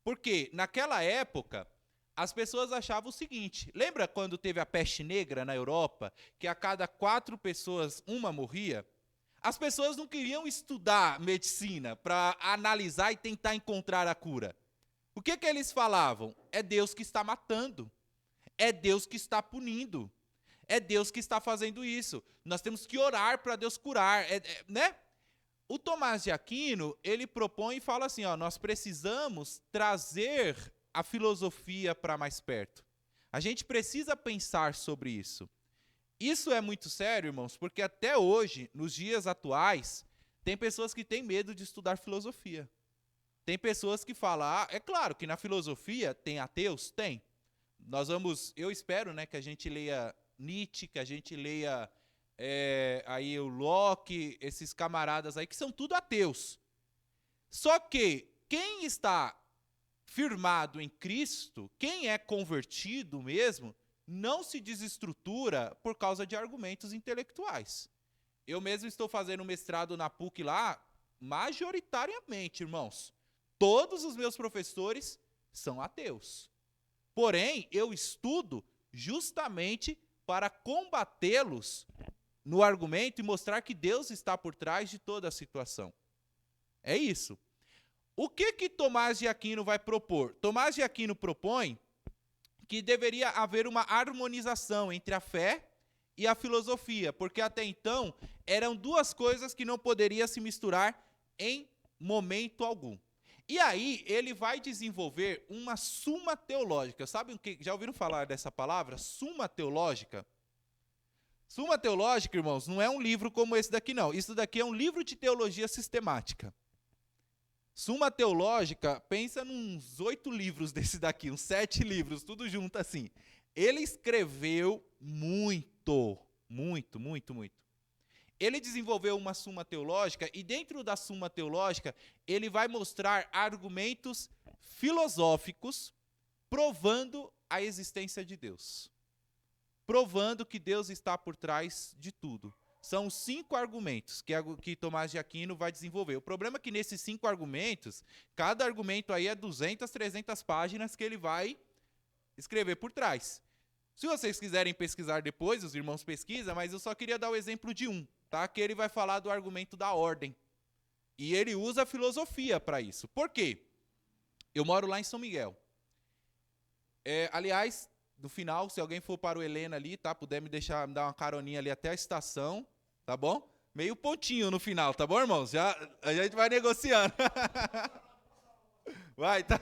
porque naquela época as pessoas achavam o seguinte, lembra quando teve a peste negra na Europa, que a cada 4 pessoas, uma morria? As pessoas não queriam estudar medicina para analisar e tentar encontrar a cura. O que eles falavam? É Deus que está matando. É Deus que está punindo. É Deus que está fazendo isso. Nós temos que orar para Deus curar, né? O Tomás de Aquino, ele propõe e fala assim, ó, nós precisamos trazer a filosofia para mais perto. A gente precisa pensar sobre isso. Isso é muito sério, irmãos, porque até hoje, nos dias atuais, tem pessoas que têm medo de estudar filosofia. Tem pessoas que falam, é claro que na filosofia tem ateus? Tem. Eu espero, né, que a gente leia Nietzsche, que a gente leia aí o Locke, esses camaradas aí, que são tudo ateus. Só que quem está firmado em Cristo, quem é convertido mesmo, não se desestrutura por causa de argumentos intelectuais. Eu mesmo estou fazendo mestrado na PUC lá, majoritariamente, irmãos. Todos os meus professores são ateus. Porém, eu estudo justamente para combatê-los no argumento e mostrar que Deus está por trás de toda a situação. É isso. O que Tomás de Aquino vai propor? Tomás de Aquino propõe que deveria haver uma harmonização entre a fé e a filosofia, porque até então eram duas coisas que não poderiam se misturar em momento algum. E aí ele vai desenvolver uma suma teológica. Sabem o que? Já ouviram falar dessa palavra? Suma teológica? Suma teológica, irmãos, não é um livro como esse daqui, não. Isso daqui é um livro de teologia sistemática. Suma teológica, pensa nos 8 livros desse daqui, uns 7 livros, tudo junto assim. Ele escreveu muito. Ele desenvolveu uma suma teológica e dentro da suma teológica ele vai mostrar argumentos filosóficos provando a existência de Deus. Provando que Deus está por trás de tudo. São 5 argumentos que Tomás de Aquino vai desenvolver. O problema é que nesses 5 argumentos, cada argumento aí é 200, 300 páginas que ele vai escrever por trás. Se vocês quiserem pesquisar depois, os irmãos pesquisam, mas eu só queria dar o exemplo de um, tá? Que ele vai falar do argumento da ordem. E ele usa a filosofia para isso. Por quê? Eu moro lá em São Miguel. Aliás, no final, se alguém for para o Helena ali, tá? Puder me dar uma caroninha ali até a estação, tá bom? Meio pontinho no final, tá bom, irmãos? Já a gente vai negociando. Vai, tá?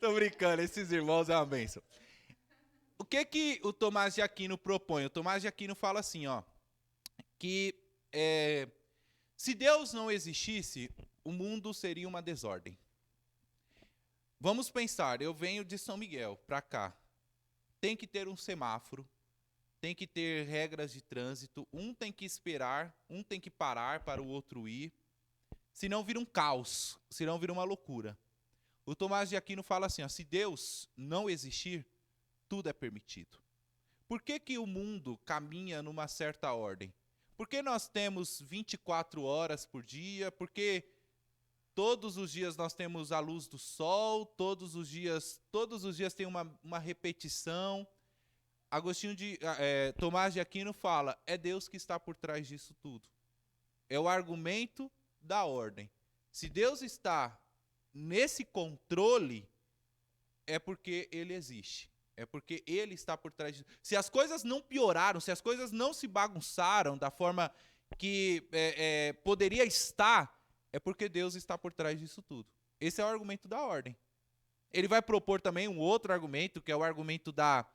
Tô brincando, esses irmãos é uma bênção. O que o Tomás de Aquino propõe? O Tomás de Aquino fala assim, ó, que se Deus não existisse, o mundo seria uma desordem. Vamos pensar, eu venho de São Miguel para cá. Tem que ter um semáforo, tem que ter regras de trânsito, um tem que esperar, um tem que parar para o outro ir, senão vira um caos, senão vira uma loucura. O Tomás de Aquino fala assim, ó, se Deus não existir, tudo é permitido. Por que o mundo caminha numa certa ordem? Porque nós temos 24 horas por dia, porque todos os dias nós temos a luz do sol, todos os dias tem uma repetição. Tomás de Aquino fala, é Deus que está por trás disso tudo. É o argumento da ordem. Se Deus está nesse controle, é porque ele existe. É porque ele está por trás disso. Se as coisas não pioraram, se as coisas não se bagunçaram da forma que poderia estar, é porque Deus está por trás disso tudo. Esse é o argumento da ordem. Ele vai propor também um outro argumento, que é o argumento da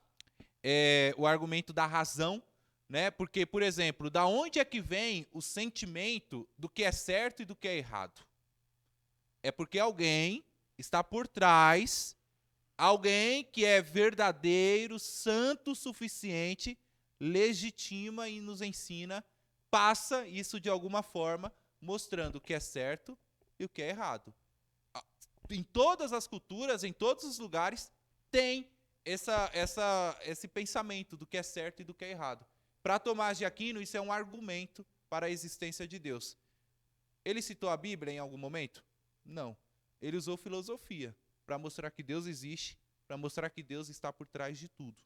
razão, né? Porque, por exemplo, da onde é que vem o sentimento do que é certo e do que é errado? É porque alguém está por trás. Alguém que é verdadeiro, santo o suficiente, legitima e nos ensina, passa isso de alguma forma, mostrando o que é certo e o que é errado. Em todas as culturas, em todos os lugares, tem esse pensamento do que é certo e do que é errado. Para Tomás de Aquino, isso é um argumento para a existência de Deus. Ele citou a Bíblia em algum momento? Não. Ele usou filosofia para mostrar que Deus existe, para mostrar que Deus está por trás de tudo.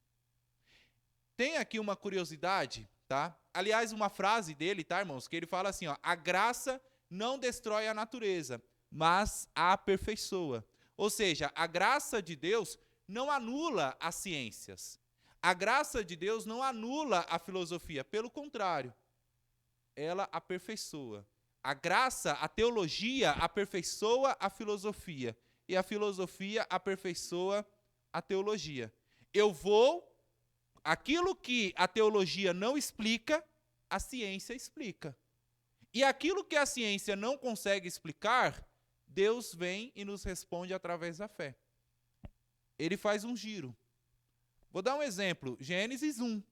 Tem aqui uma curiosidade, tá? Aliás, uma frase dele, tá, irmãos? Que ele fala assim, ó, a graça não destrói a natureza, mas a aperfeiçoa. Ou seja, a graça de Deus não anula as ciências. A graça de Deus não anula a filosofia, pelo contrário, ela aperfeiçoa. A graça, a teologia aperfeiçoa a filosofia, e a filosofia aperfeiçoa a teologia. Aquilo que a teologia não explica, a ciência explica. E aquilo que a ciência não consegue explicar, Deus vem e nos responde através da fé. Ele faz um giro. Vou dar um exemplo, Gênesis 1.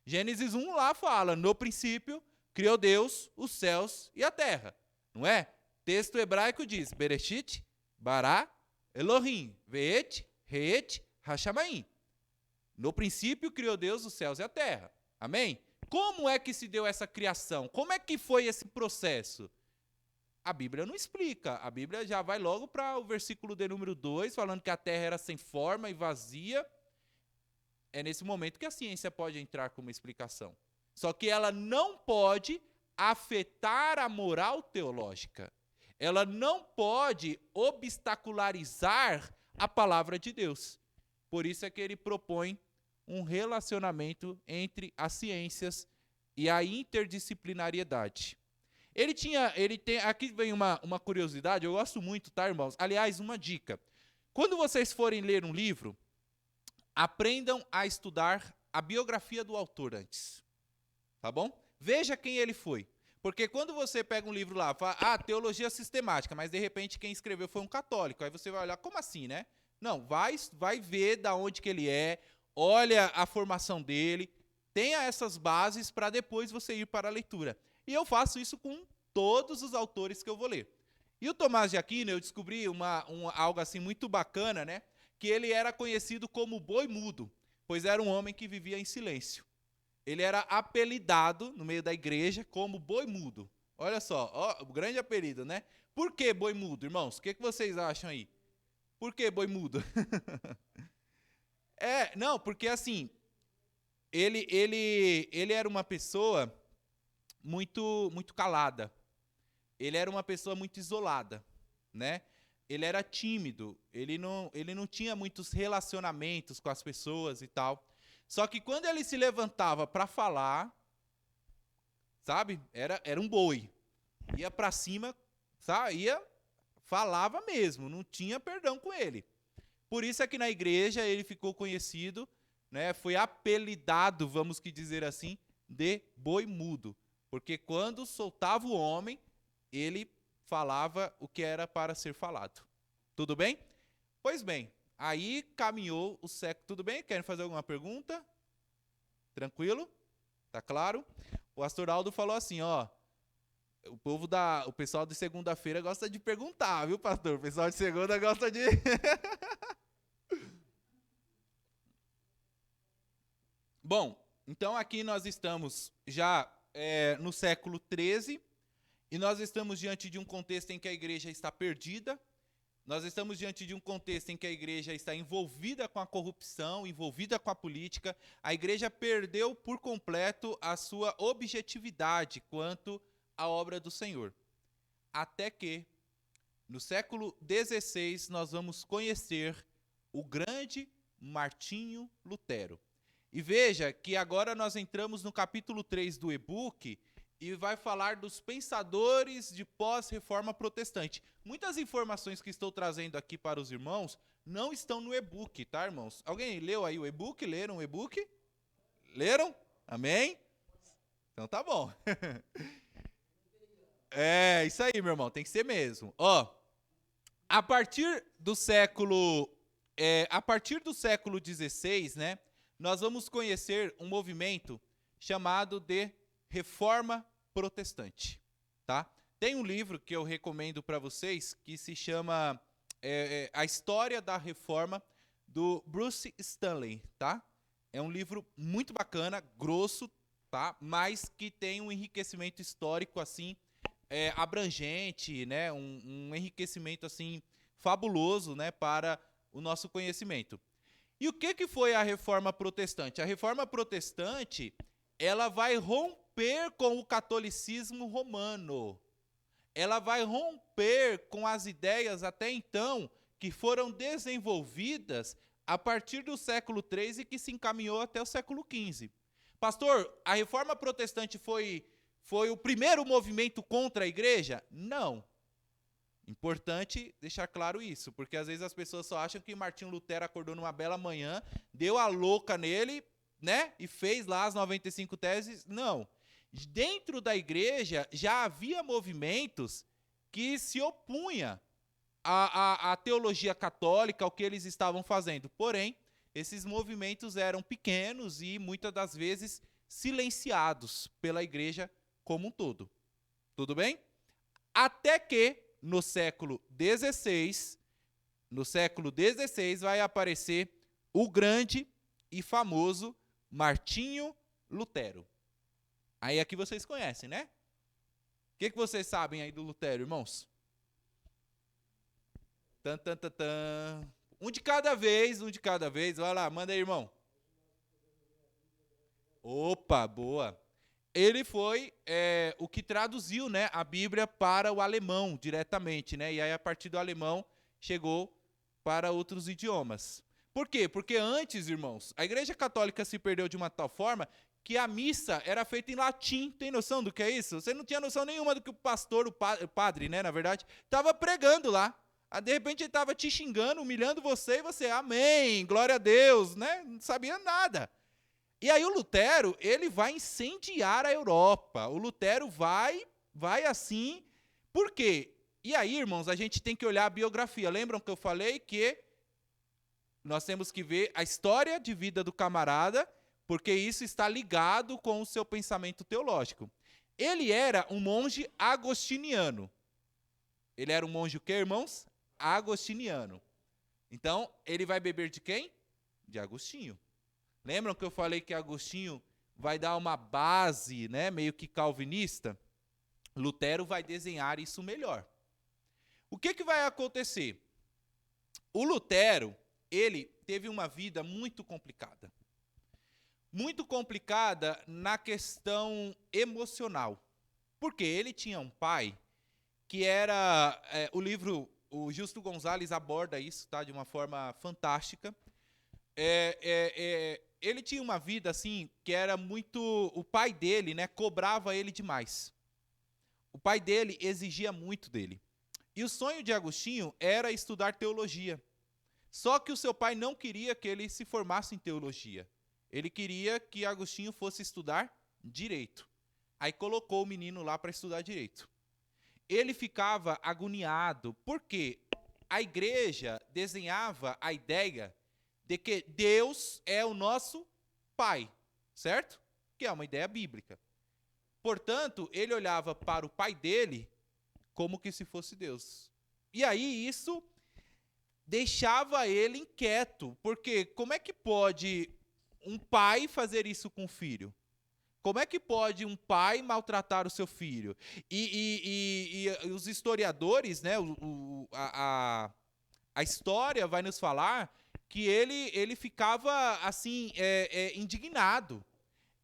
Gênesis 1 lá fala, no princípio, criou Deus os céus e a terra. Não é? Texto hebraico diz, Bereshit, Bará, Elohim, Veet, Reet, Hashamayim. No princípio, criou Deus os céus e a terra. Amém? Como é que se deu essa criação? Como é que foi esse processo? A Bíblia não explica. A Bíblia já vai logo para o versículo de número 2, falando que a terra era sem forma e vazia. É nesse momento que a ciência pode entrar como explicação. Só que ela não pode afetar a moral teológica. Ela não pode obstacularizar a palavra de Deus. Por isso é que ele propõe um relacionamento entre as ciências e a interdisciplinariedade. Aqui vem uma curiosidade, eu gosto muito, tá, irmãos? Aliás, uma dica. Quando vocês forem ler um livro, aprendam a estudar a biografia do autor antes. Tá bom? Veja quem ele foi. Porque quando você pega um livro lá, fala, teologia sistemática, mas de repente quem escreveu foi um católico. Aí você vai olhar, como assim, né? Não, vai ver da onde que ele é, olha a formação dele, tenha essas bases para depois você ir para a leitura. E eu faço isso com todos os autores que eu vou ler. E o Tomás de Aquino, eu descobri algo assim muito bacana, né? Que ele era conhecido como boi mudo, pois era um homem que vivia em silêncio. Ele era apelidado no meio da igreja como boi mudo. Olha só, o grande apelido, né? Por que boi mudo, irmãos? O que vocês acham aí? Por que boi mudo? Não, porque assim, ele era uma pessoa muito calada. Ele era uma pessoa muito isolada, né? Ele era tímido, ele não tinha muitos relacionamentos com as pessoas e tal. Só que quando ele se levantava para falar, sabe? Era um boi. Ia para cima, sabe? Falava mesmo, não tinha perdão com ele. Por isso é que na igreja ele ficou conhecido, né? Foi apelidado, vamos dizer assim, de boi mudo. Porque quando soltava o homem, ele falava o que era para ser falado. Tudo bem? Pois bem, aí caminhou o século. Tudo bem? Querem fazer alguma pergunta? Tranquilo? Tá claro? O pastor Aldo falou assim, ó. O pessoal de segunda-feira gosta de perguntar, viu, pastor? O pessoal de segunda gosta de... Bom, então aqui nós estamos já no século XIII, e nós estamos diante de um contexto em que a igreja está perdida, nós estamos diante de um contexto em que a igreja está envolvida com a corrupção, envolvida com a política, a igreja perdeu por completo a sua objetividade quanto à obra do Senhor. Até que, no século XVI, nós vamos conhecer o grande Martinho Lutero. E veja que agora nós entramos no capítulo 3 do e-book e vai falar dos pensadores de pós-reforma protestante. Muitas informações que estou trazendo aqui para os irmãos não estão no e-book, tá, irmãos? Alguém leu aí o e-book? Leram o e-book? Leram? Amém? Então tá bom. Isso aí, meu irmão, tem que ser mesmo. A partir do século XVI, né, nós vamos conhecer um movimento chamado de Reforma Protestante, tá? Tem um livro que eu recomendo para vocês que se chama A História da Reforma, do Bruce Stanley, tá? É um livro muito bacana, grosso, tá? Mas que tem um enriquecimento histórico assim abrangente, né? Um enriquecimento assim fabuloso, né? Para o nosso conhecimento. E o que foi a Reforma Protestante? A Reforma Protestante, ela vai romper com o catolicismo romano. ela vai romper com as ideias até então que foram desenvolvidas a partir do século XIII e que se encaminhou até o século XV. Pastor, a reforma protestante foi o primeiro movimento contra a igreja? Não. Importante deixar claro isso, porque às vezes as pessoas só acham que Martinho Lutero acordou numa bela manhã, deu a louca nele, né, e fez lá as 95 teses. Não. Dentro da igreja já havia movimentos que se opunham à teologia católica, ao que eles estavam fazendo. Porém, esses movimentos eram pequenos e muitas das vezes silenciados pela igreja como um todo. Tudo bem? Até que no século XVI vai aparecer o grande e famoso Martinho Lutero. Aí aqui vocês conhecem, né? O que vocês sabem aí do Lutero, irmãos? Um de cada vez. Vai lá, manda aí, irmão. Opa, boa. Ele foi o que traduziu, né, a Bíblia para o alemão diretamente, né? E aí, a partir do alemão, chegou para outros idiomas. Por quê? Porque antes, irmãos, a Igreja Católica se perdeu de uma tal forma que a missa era feita em latim. Tem noção do que é isso? Você não tinha noção nenhuma do que o pastor, o padre, né, na verdade, estava pregando lá. De repente ele estava te xingando, humilhando você, e você, amém, glória a Deus, né? Não sabia nada. E aí o Lutero, ele vai incendiar a Europa. O Lutero vai assim. Por quê? E aí, irmãos, a gente tem que olhar a biografia. Lembram que eu falei que nós temos que ver a história de vida do camarada, porque isso está ligado com o seu pensamento teológico. Ele era um monge agostiniano. Ele era um monge o quê, irmãos? Agostiniano. Então, ele vai beber de quem? De Agostinho. Lembram que eu falei que Agostinho vai dar uma base, né, meio que calvinista? Lutero vai desenhar isso melhor. O que vai acontecer? O Lutero, ele teve uma vida muito complicada. Muito complicada na questão emocional. Porque ele tinha um pai que era... o Justo Gonzalez aborda isso, tá, de uma forma fantástica. Ele tinha uma vida assim que era muito... O pai dele, né, cobrava ele demais. O pai dele exigia muito dele. E o sonho de Agostinho era estudar teologia. Só que o seu pai não queria que ele se formasse em teologia. Ele queria que Agostinho fosse estudar direito. Aí colocou o menino lá para estudar direito. Ele ficava agoniado, porque a igreja desenhava a ideia de que Deus é o nosso pai, certo? Que é uma ideia bíblica. Portanto, ele olhava para o pai dele como que se fosse Deus. E aí isso deixava ele inquieto, porque como é que pode um pai fazer isso com o filho? Como é que pode um pai maltratar o seu filho? E os historiadores, né, a história vai nos falar que ele ficava assim indignado.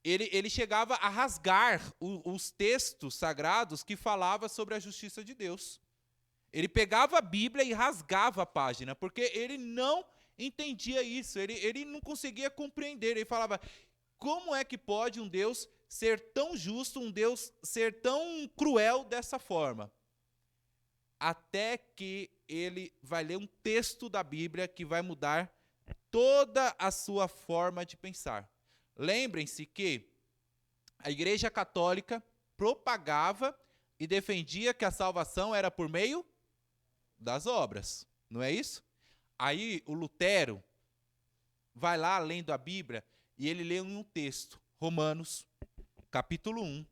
Ele chegava a rasgar os textos sagrados que falavam sobre a justiça de Deus. Ele pegava a Bíblia e rasgava a página, porque ele não entendia isso, ele não conseguia compreender. Ele falava, como é que pode um Deus ser tão justo, um Deus ser tão cruel dessa forma? Até que ele vai ler um texto da Bíblia que vai mudar toda a sua forma de pensar. Lembrem-se que a Igreja Católica propagava e defendia que a salvação era por meio das obras, não é isso? Aí o Lutero vai lá lendo a Bíblia e ele lê um texto, Romanos, capítulo 1,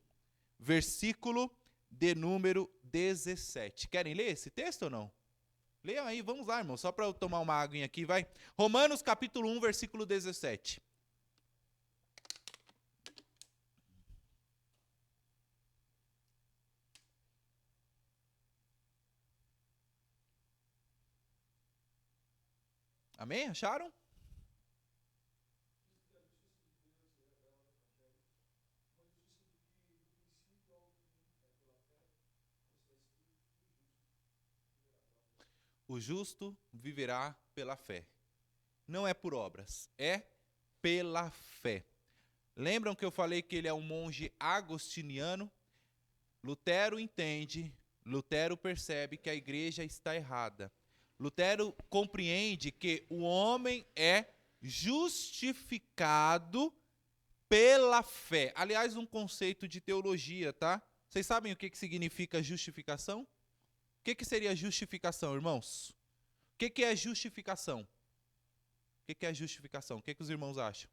versículo de número 17. Querem ler esse texto ou não? Leiam aí, vamos lá, irmão, só para eu tomar uma aguinha aqui, vai. Romanos, capítulo 1, versículo 17. Amém? Acharam? O justo viverá pela fé. Não é por obras, é pela fé. Lembram que eu falei que ele é um monge agostiniano? Lutero entende, Lutero percebe que a igreja está errada. Lutero compreende que o homem é justificado pela fé. Aliás, um conceito de teologia, tá? Vocês sabem o que significa justificação? O que seria justificação, irmãos? O que é justificação? O que é justificação? O que os irmãos acham?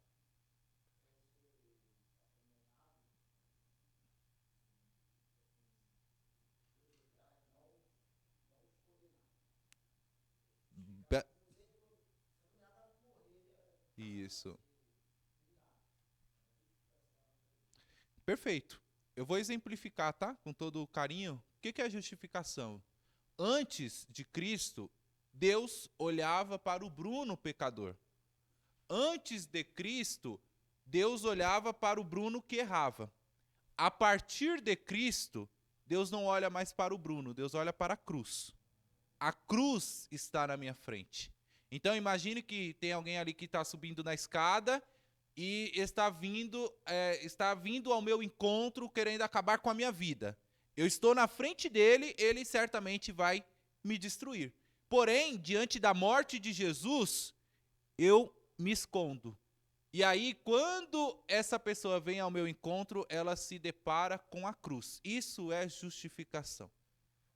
Isso. Perfeito. Eu vou exemplificar, tá? Com todo carinho. O que é justificação? Antes de Cristo, Deus olhava para o Bruno pecador. Antes de Cristo, Deus olhava para o Bruno que errava. A partir de Cristo, Deus não olha mais para o Bruno, Deus olha para a cruz. A cruz está na minha frente. Então imagine que tem alguém ali que está subindo na escada e está vindo ao meu encontro querendo acabar com a minha vida. Eu estou na frente dele, ele certamente vai me destruir. Porém, diante da morte de Jesus, eu me escondo. E aí, quando essa pessoa vem ao meu encontro, ela se depara com a cruz. Isso é justificação.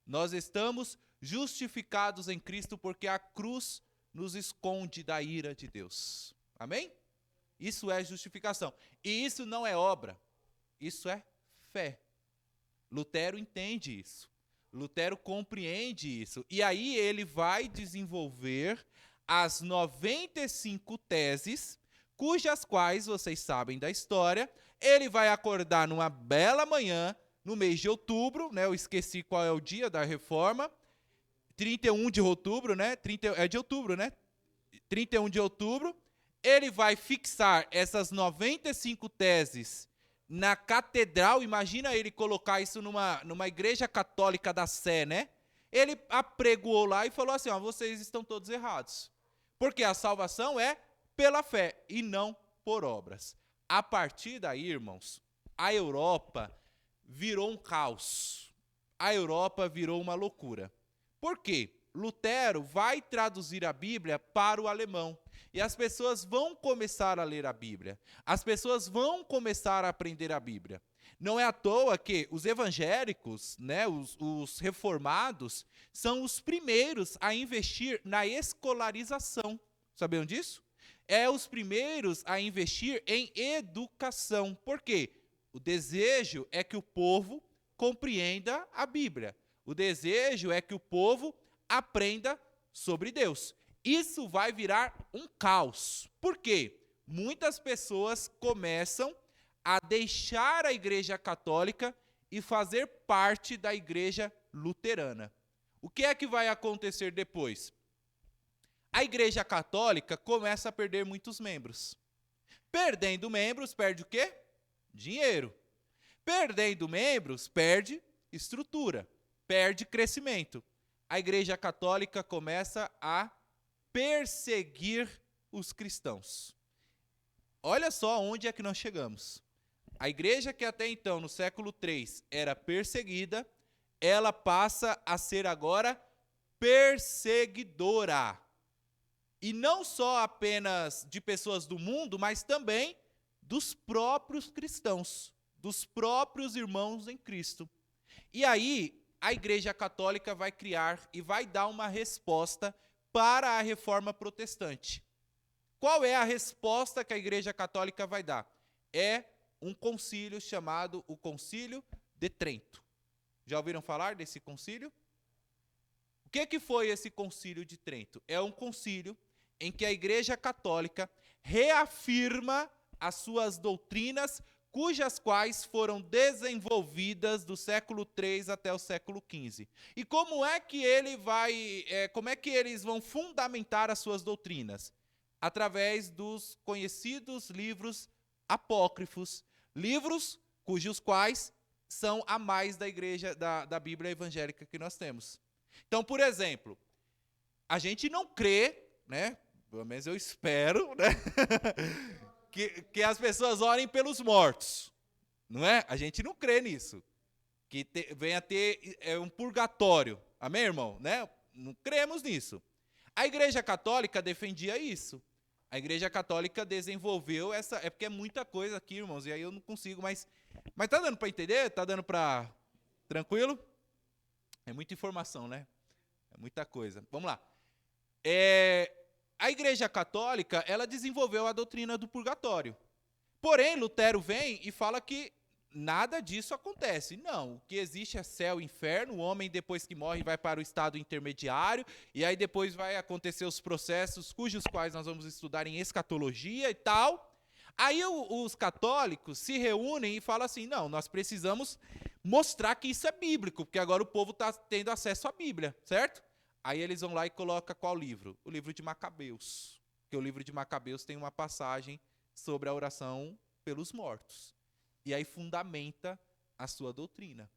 Nós estamos justificados em Cristo porque a cruz nos esconde da ira de Deus. Amém? Isso é justificação. E isso não é obra, isso é fé. Lutero entende isso. Lutero compreende isso. E aí ele vai desenvolver as 95 teses, cujas quais, vocês sabem da história, ele vai acordar numa bela manhã, no mês de outubro, né? Eu esqueci qual é o dia da reforma, 31 de outubro, né? É de outubro, né? 31 de outubro, ele vai fixar essas 95 teses na catedral. Imagina ele colocar isso numa igreja católica da Sé, né? Ele apregoou lá e falou assim, ó, vocês estão todos errados. Porque a salvação é pela fé e não por obras. A partir daí, irmãos, a Europa virou um caos. A Europa virou uma loucura. Por quê? Lutero vai traduzir a Bíblia para o alemão. E as pessoas vão começar a ler a Bíblia. As pessoas vão começar a aprender a Bíblia. Não é à toa que os evangélicos, né, os reformados, são os primeiros a investir na escolarização. Sabiam disso? É os primeiros a investir em educação. Por quê? O desejo é que o povo compreenda a Bíblia. O desejo é que o povo aprenda sobre Deus. Isso vai virar um caos. Por quê? Muitas pessoas começam a deixar a Igreja Católica e fazer parte da Igreja Luterana. O que é que vai acontecer depois? A Igreja Católica começa a perder muitos membros. Perdendo membros, perde o quê? Dinheiro. Perdendo membros, perde estrutura, perde crescimento. A Igreja Católica começa a perseguir os cristãos. Olha só onde é que nós chegamos. A igreja que até então, no século III, era perseguida, ela passa a ser agora perseguidora. E não só apenas de pessoas do mundo, mas também dos próprios cristãos, dos próprios irmãos em Cristo. E aí, a Igreja Católica vai criar e vai dar uma resposta para a Reforma Protestante. Qual é a resposta que a Igreja Católica vai dar? É um concílio chamado o Concílio de Trento. Já ouviram falar desse concílio? O que foi esse Concílio de Trento? É um concílio em que a Igreja Católica reafirma as suas doutrinas, cujas quais foram desenvolvidas do século III até o século XV. E como é que eles vão fundamentar as suas doutrinas? Através dos conhecidos livros apócrifos, livros cujos quais são a mais da igreja, da Bíblia evangélica que nós temos. Então, por exemplo, A gente não crê, né? Pelo menos eu espero, né? que as pessoas orem pelos mortos, não é? A gente não crê nisso. Que venha a ter um purgatório. Amém, irmão? Né? Não cremos nisso. A Igreja Católica defendia isso. A Igreja Católica desenvolveu essa... É porque é muita coisa aqui, irmãos, e aí eu não consigo, mas tá dando para entender? Tá dando para... Tranquilo? É muita informação, né? É muita coisa. Vamos lá. A Igreja Católica, ela desenvolveu a doutrina do purgatório. Porém, Lutero vem e fala que nada disso acontece. Não, o que existe é céu e inferno, o homem depois que morre vai para o estado intermediário, e aí depois vai acontecer os processos cujos quais nós vamos estudar em escatologia e tal. Aí os católicos se reúnem e falam assim, não, nós precisamos mostrar que isso é bíblico, porque agora o povo está tendo acesso à Bíblia, certo? Aí eles vão lá e colocam qual livro? O livro de Macabeus, porque o livro de Macabeus tem uma passagem sobre a oração pelos mortos. E aí fundamenta a sua doutrina.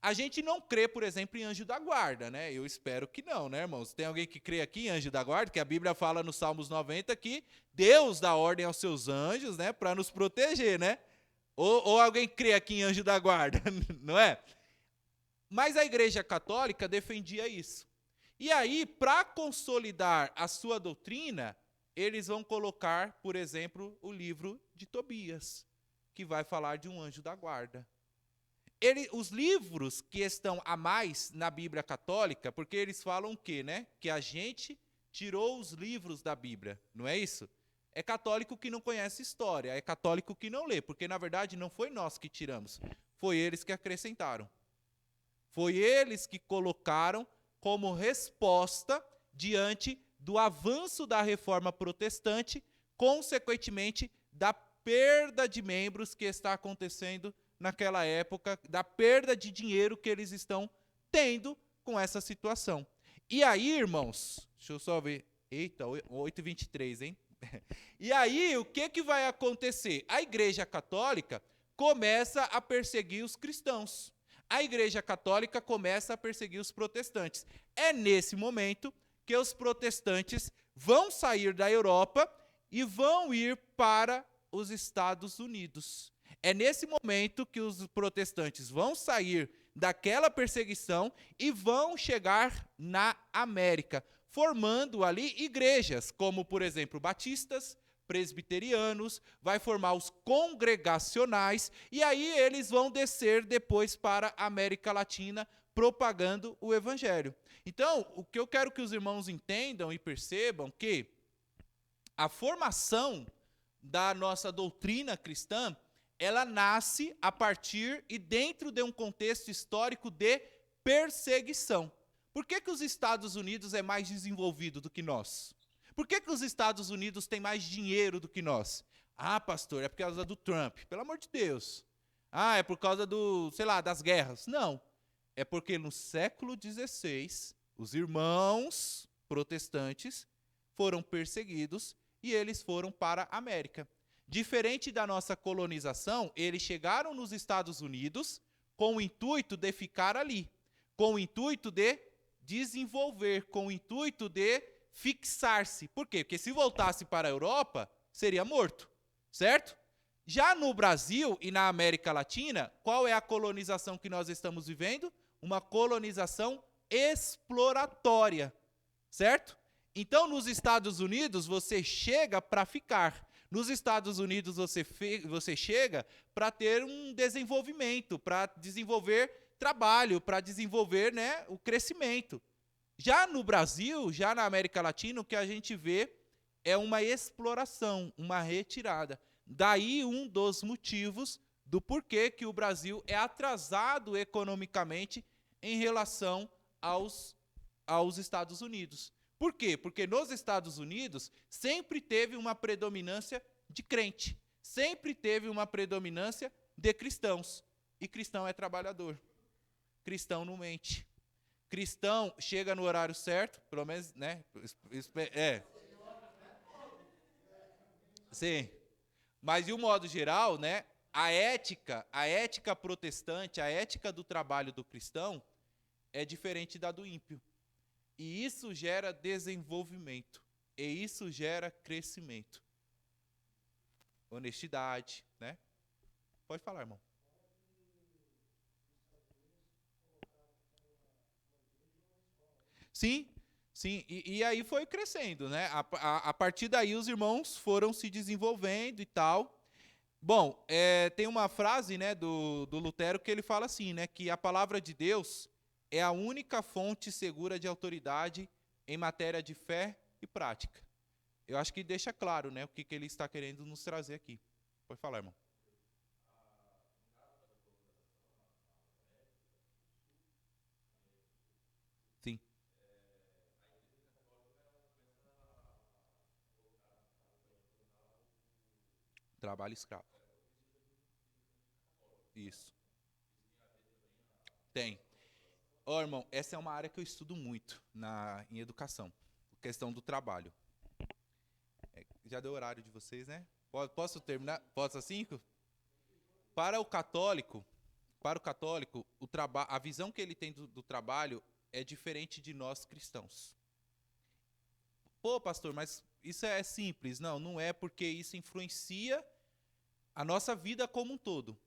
A gente não crê, por exemplo, em anjo da guarda, né? Eu espero que não, né, irmãos? Tem alguém que crê aqui em anjo da guarda? Que a Bíblia fala no Salmos 90 que Deus dá ordem aos seus anjos, né, para nos proteger, né? Ou alguém crê aqui em anjo da guarda, não é? Mas a Igreja Católica defendia isso. E aí, para consolidar a sua doutrina, eles vão colocar, por exemplo, o livro de Tobias, que vai falar de um anjo da guarda. Os livros que estão a mais na Bíblia Católica, porque eles falam o quê, né? Que a gente tirou os livros da Bíblia, não é isso? É católico que não conhece história, é católico que não lê, porque na verdade não foi nós que tiramos, foi eles que acrescentaram. Foi eles que colocaram como resposta diante do avanço da reforma protestante, consequentemente da perda de membros que está acontecendo naquela época, da perda de dinheiro que eles estão tendo com essa situação. E aí, irmãos, deixa eu só ver. Eita, 8h23, hein? E aí, o que vai acontecer? A Igreja Católica começa a perseguir os cristãos. A Igreja Católica começa a perseguir os protestantes. É nesse momento que os protestantes vão sair da Europa e vão ir para os Estados Unidos. É nesse momento que os protestantes vão sair daquela perseguição e vão chegar na América, formando ali igrejas, como, por exemplo, batistas, presbiterianos, vai formar os congregacionais, e aí eles vão descer depois para a América Latina, propagando o Evangelho. Então, o que eu quero que os irmãos entendam e percebam que a formação da nossa doutrina cristã, ela nasce a partir e dentro de um contexto histórico de perseguição. Por que os Estados Unidos é mais desenvolvido do que nós? Por que os Estados Unidos têm mais dinheiro do que nós? Ah, pastor, é por causa do Trump. Pelo amor de Deus. Ah, é por causa das guerras. Não. É porque no século XVI, os irmãos protestantes foram perseguidos e eles foram para a América. Diferente da nossa colonização, eles chegaram nos Estados Unidos com o intuito de ficar ali, com o intuito de desenvolver, com o intuito de fixar-se. Por quê? Porque se voltasse para a Europa, seria morto, certo? Já no Brasil e na América Latina, qual é a colonização que nós estamos vivendo? Uma colonização exploratória, certo? Então, nos Estados Unidos, você chega para ficar. Nos Estados Unidos, você chega para ter um desenvolvimento, para desenvolver trabalho, para desenvolver, né, o crescimento. Já no Brasil, já na América Latina, o que a gente vê é uma exploração, uma retirada. Daí um dos motivos do porquê que o Brasil é atrasado economicamente em relação aos Estados Unidos. Por quê? Porque nos Estados Unidos sempre teve uma predominância de crente, sempre teve uma predominância de cristãos. E cristão é trabalhador. Cristão não mente. Cristão chega no horário certo, pelo menos, né? Sim. Mas de um modo geral, né, a ética protestante, a ética do trabalho do cristão é diferente da do ímpio. E isso gera desenvolvimento. E isso gera crescimento. Honestidade, né? Pode falar, irmão. Sim, sim. E aí foi crescendo, né? A partir daí os irmãos foram se desenvolvendo e tal. Bom, tem uma frase, né, do Lutero que ele fala assim, né, que a palavra de Deus é a única fonte segura de autoridade em matéria de fé e prática. Eu acho que deixa claro, né, o que ele está querendo nos trazer aqui. Pode falar, irmão. Sim, trabalho escravo. Isso. Tem. Ó, irmão, essa é uma área que eu estudo muito em educação. Questão do trabalho. Já deu o horário de vocês, né? Posso terminar? Posso às 5? Para o católico, a visão que ele tem do trabalho é diferente de nós cristãos. Pô, pastor, mas isso é simples. Não, não é, porque isso influencia a nossa vida como um todo.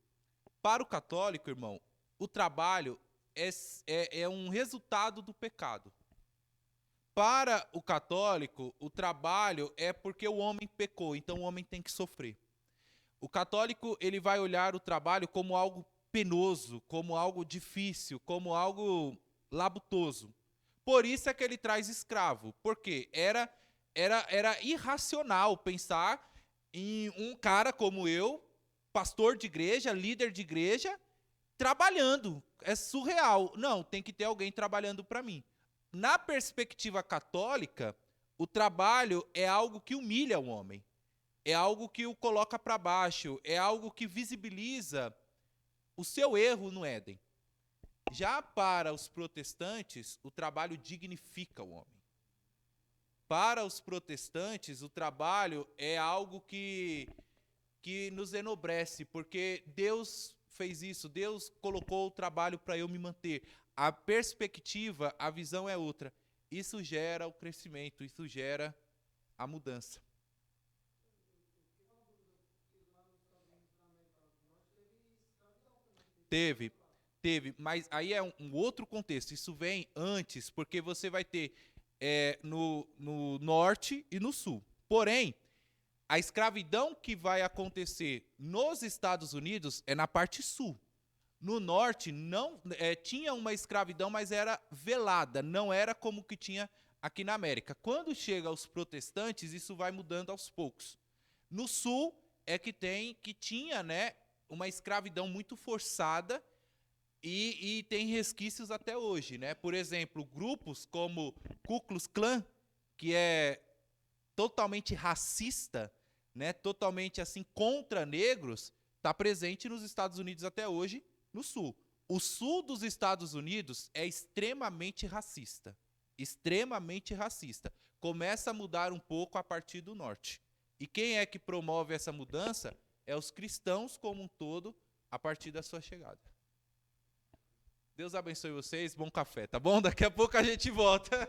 Para o católico, irmão, o trabalho é um resultado do pecado. Para o católico, o trabalho é porque o homem pecou, então o homem tem que sofrer. O católico, ele vai olhar o trabalho como algo penoso, como algo difícil, como algo labutoso. Por isso é que ele traz escravo, porque era irracional pensar em um cara como eu, pastor de igreja, líder de igreja, trabalhando. É surreal. Não, tem que ter alguém trabalhando para mim. Na perspectiva católica, o trabalho é algo que humilha o homem. É algo que o coloca para baixo, é algo que visibiliza o seu erro no Éden. Já para os protestantes, o trabalho dignifica o homem. Para os protestantes, o trabalho é algo que nos enobrece, porque Deus fez isso, Deus colocou o trabalho para eu me manter. A perspectiva, a visão é outra. Isso gera o crescimento, isso gera a mudança. Teve, teve, mas aí é um outro contexto. Isso vem antes, porque você vai ter no norte e no sul. Porém, a escravidão que vai acontecer nos Estados Unidos é na parte sul. No norte não tinha uma escravidão, mas era velada, não era como que tinha aqui na América. Quando chega aos protestantes, isso vai mudando aos poucos. No sul é que tinha, né, uma escravidão muito forçada e tem resquícios até hoje, né? Por exemplo, grupos como Ku Klux Klan, que é totalmente racista, né, totalmente assim contra negros, está presente nos Estados Unidos até hoje, no sul. O sul dos Estados Unidos é extremamente racista. Extremamente racista. Começa a mudar um pouco a partir do norte. E quem é que promove essa mudança? É os cristãos como um todo, a partir da sua chegada. Deus abençoe vocês, bom café, tá bom? Daqui a pouco a gente volta.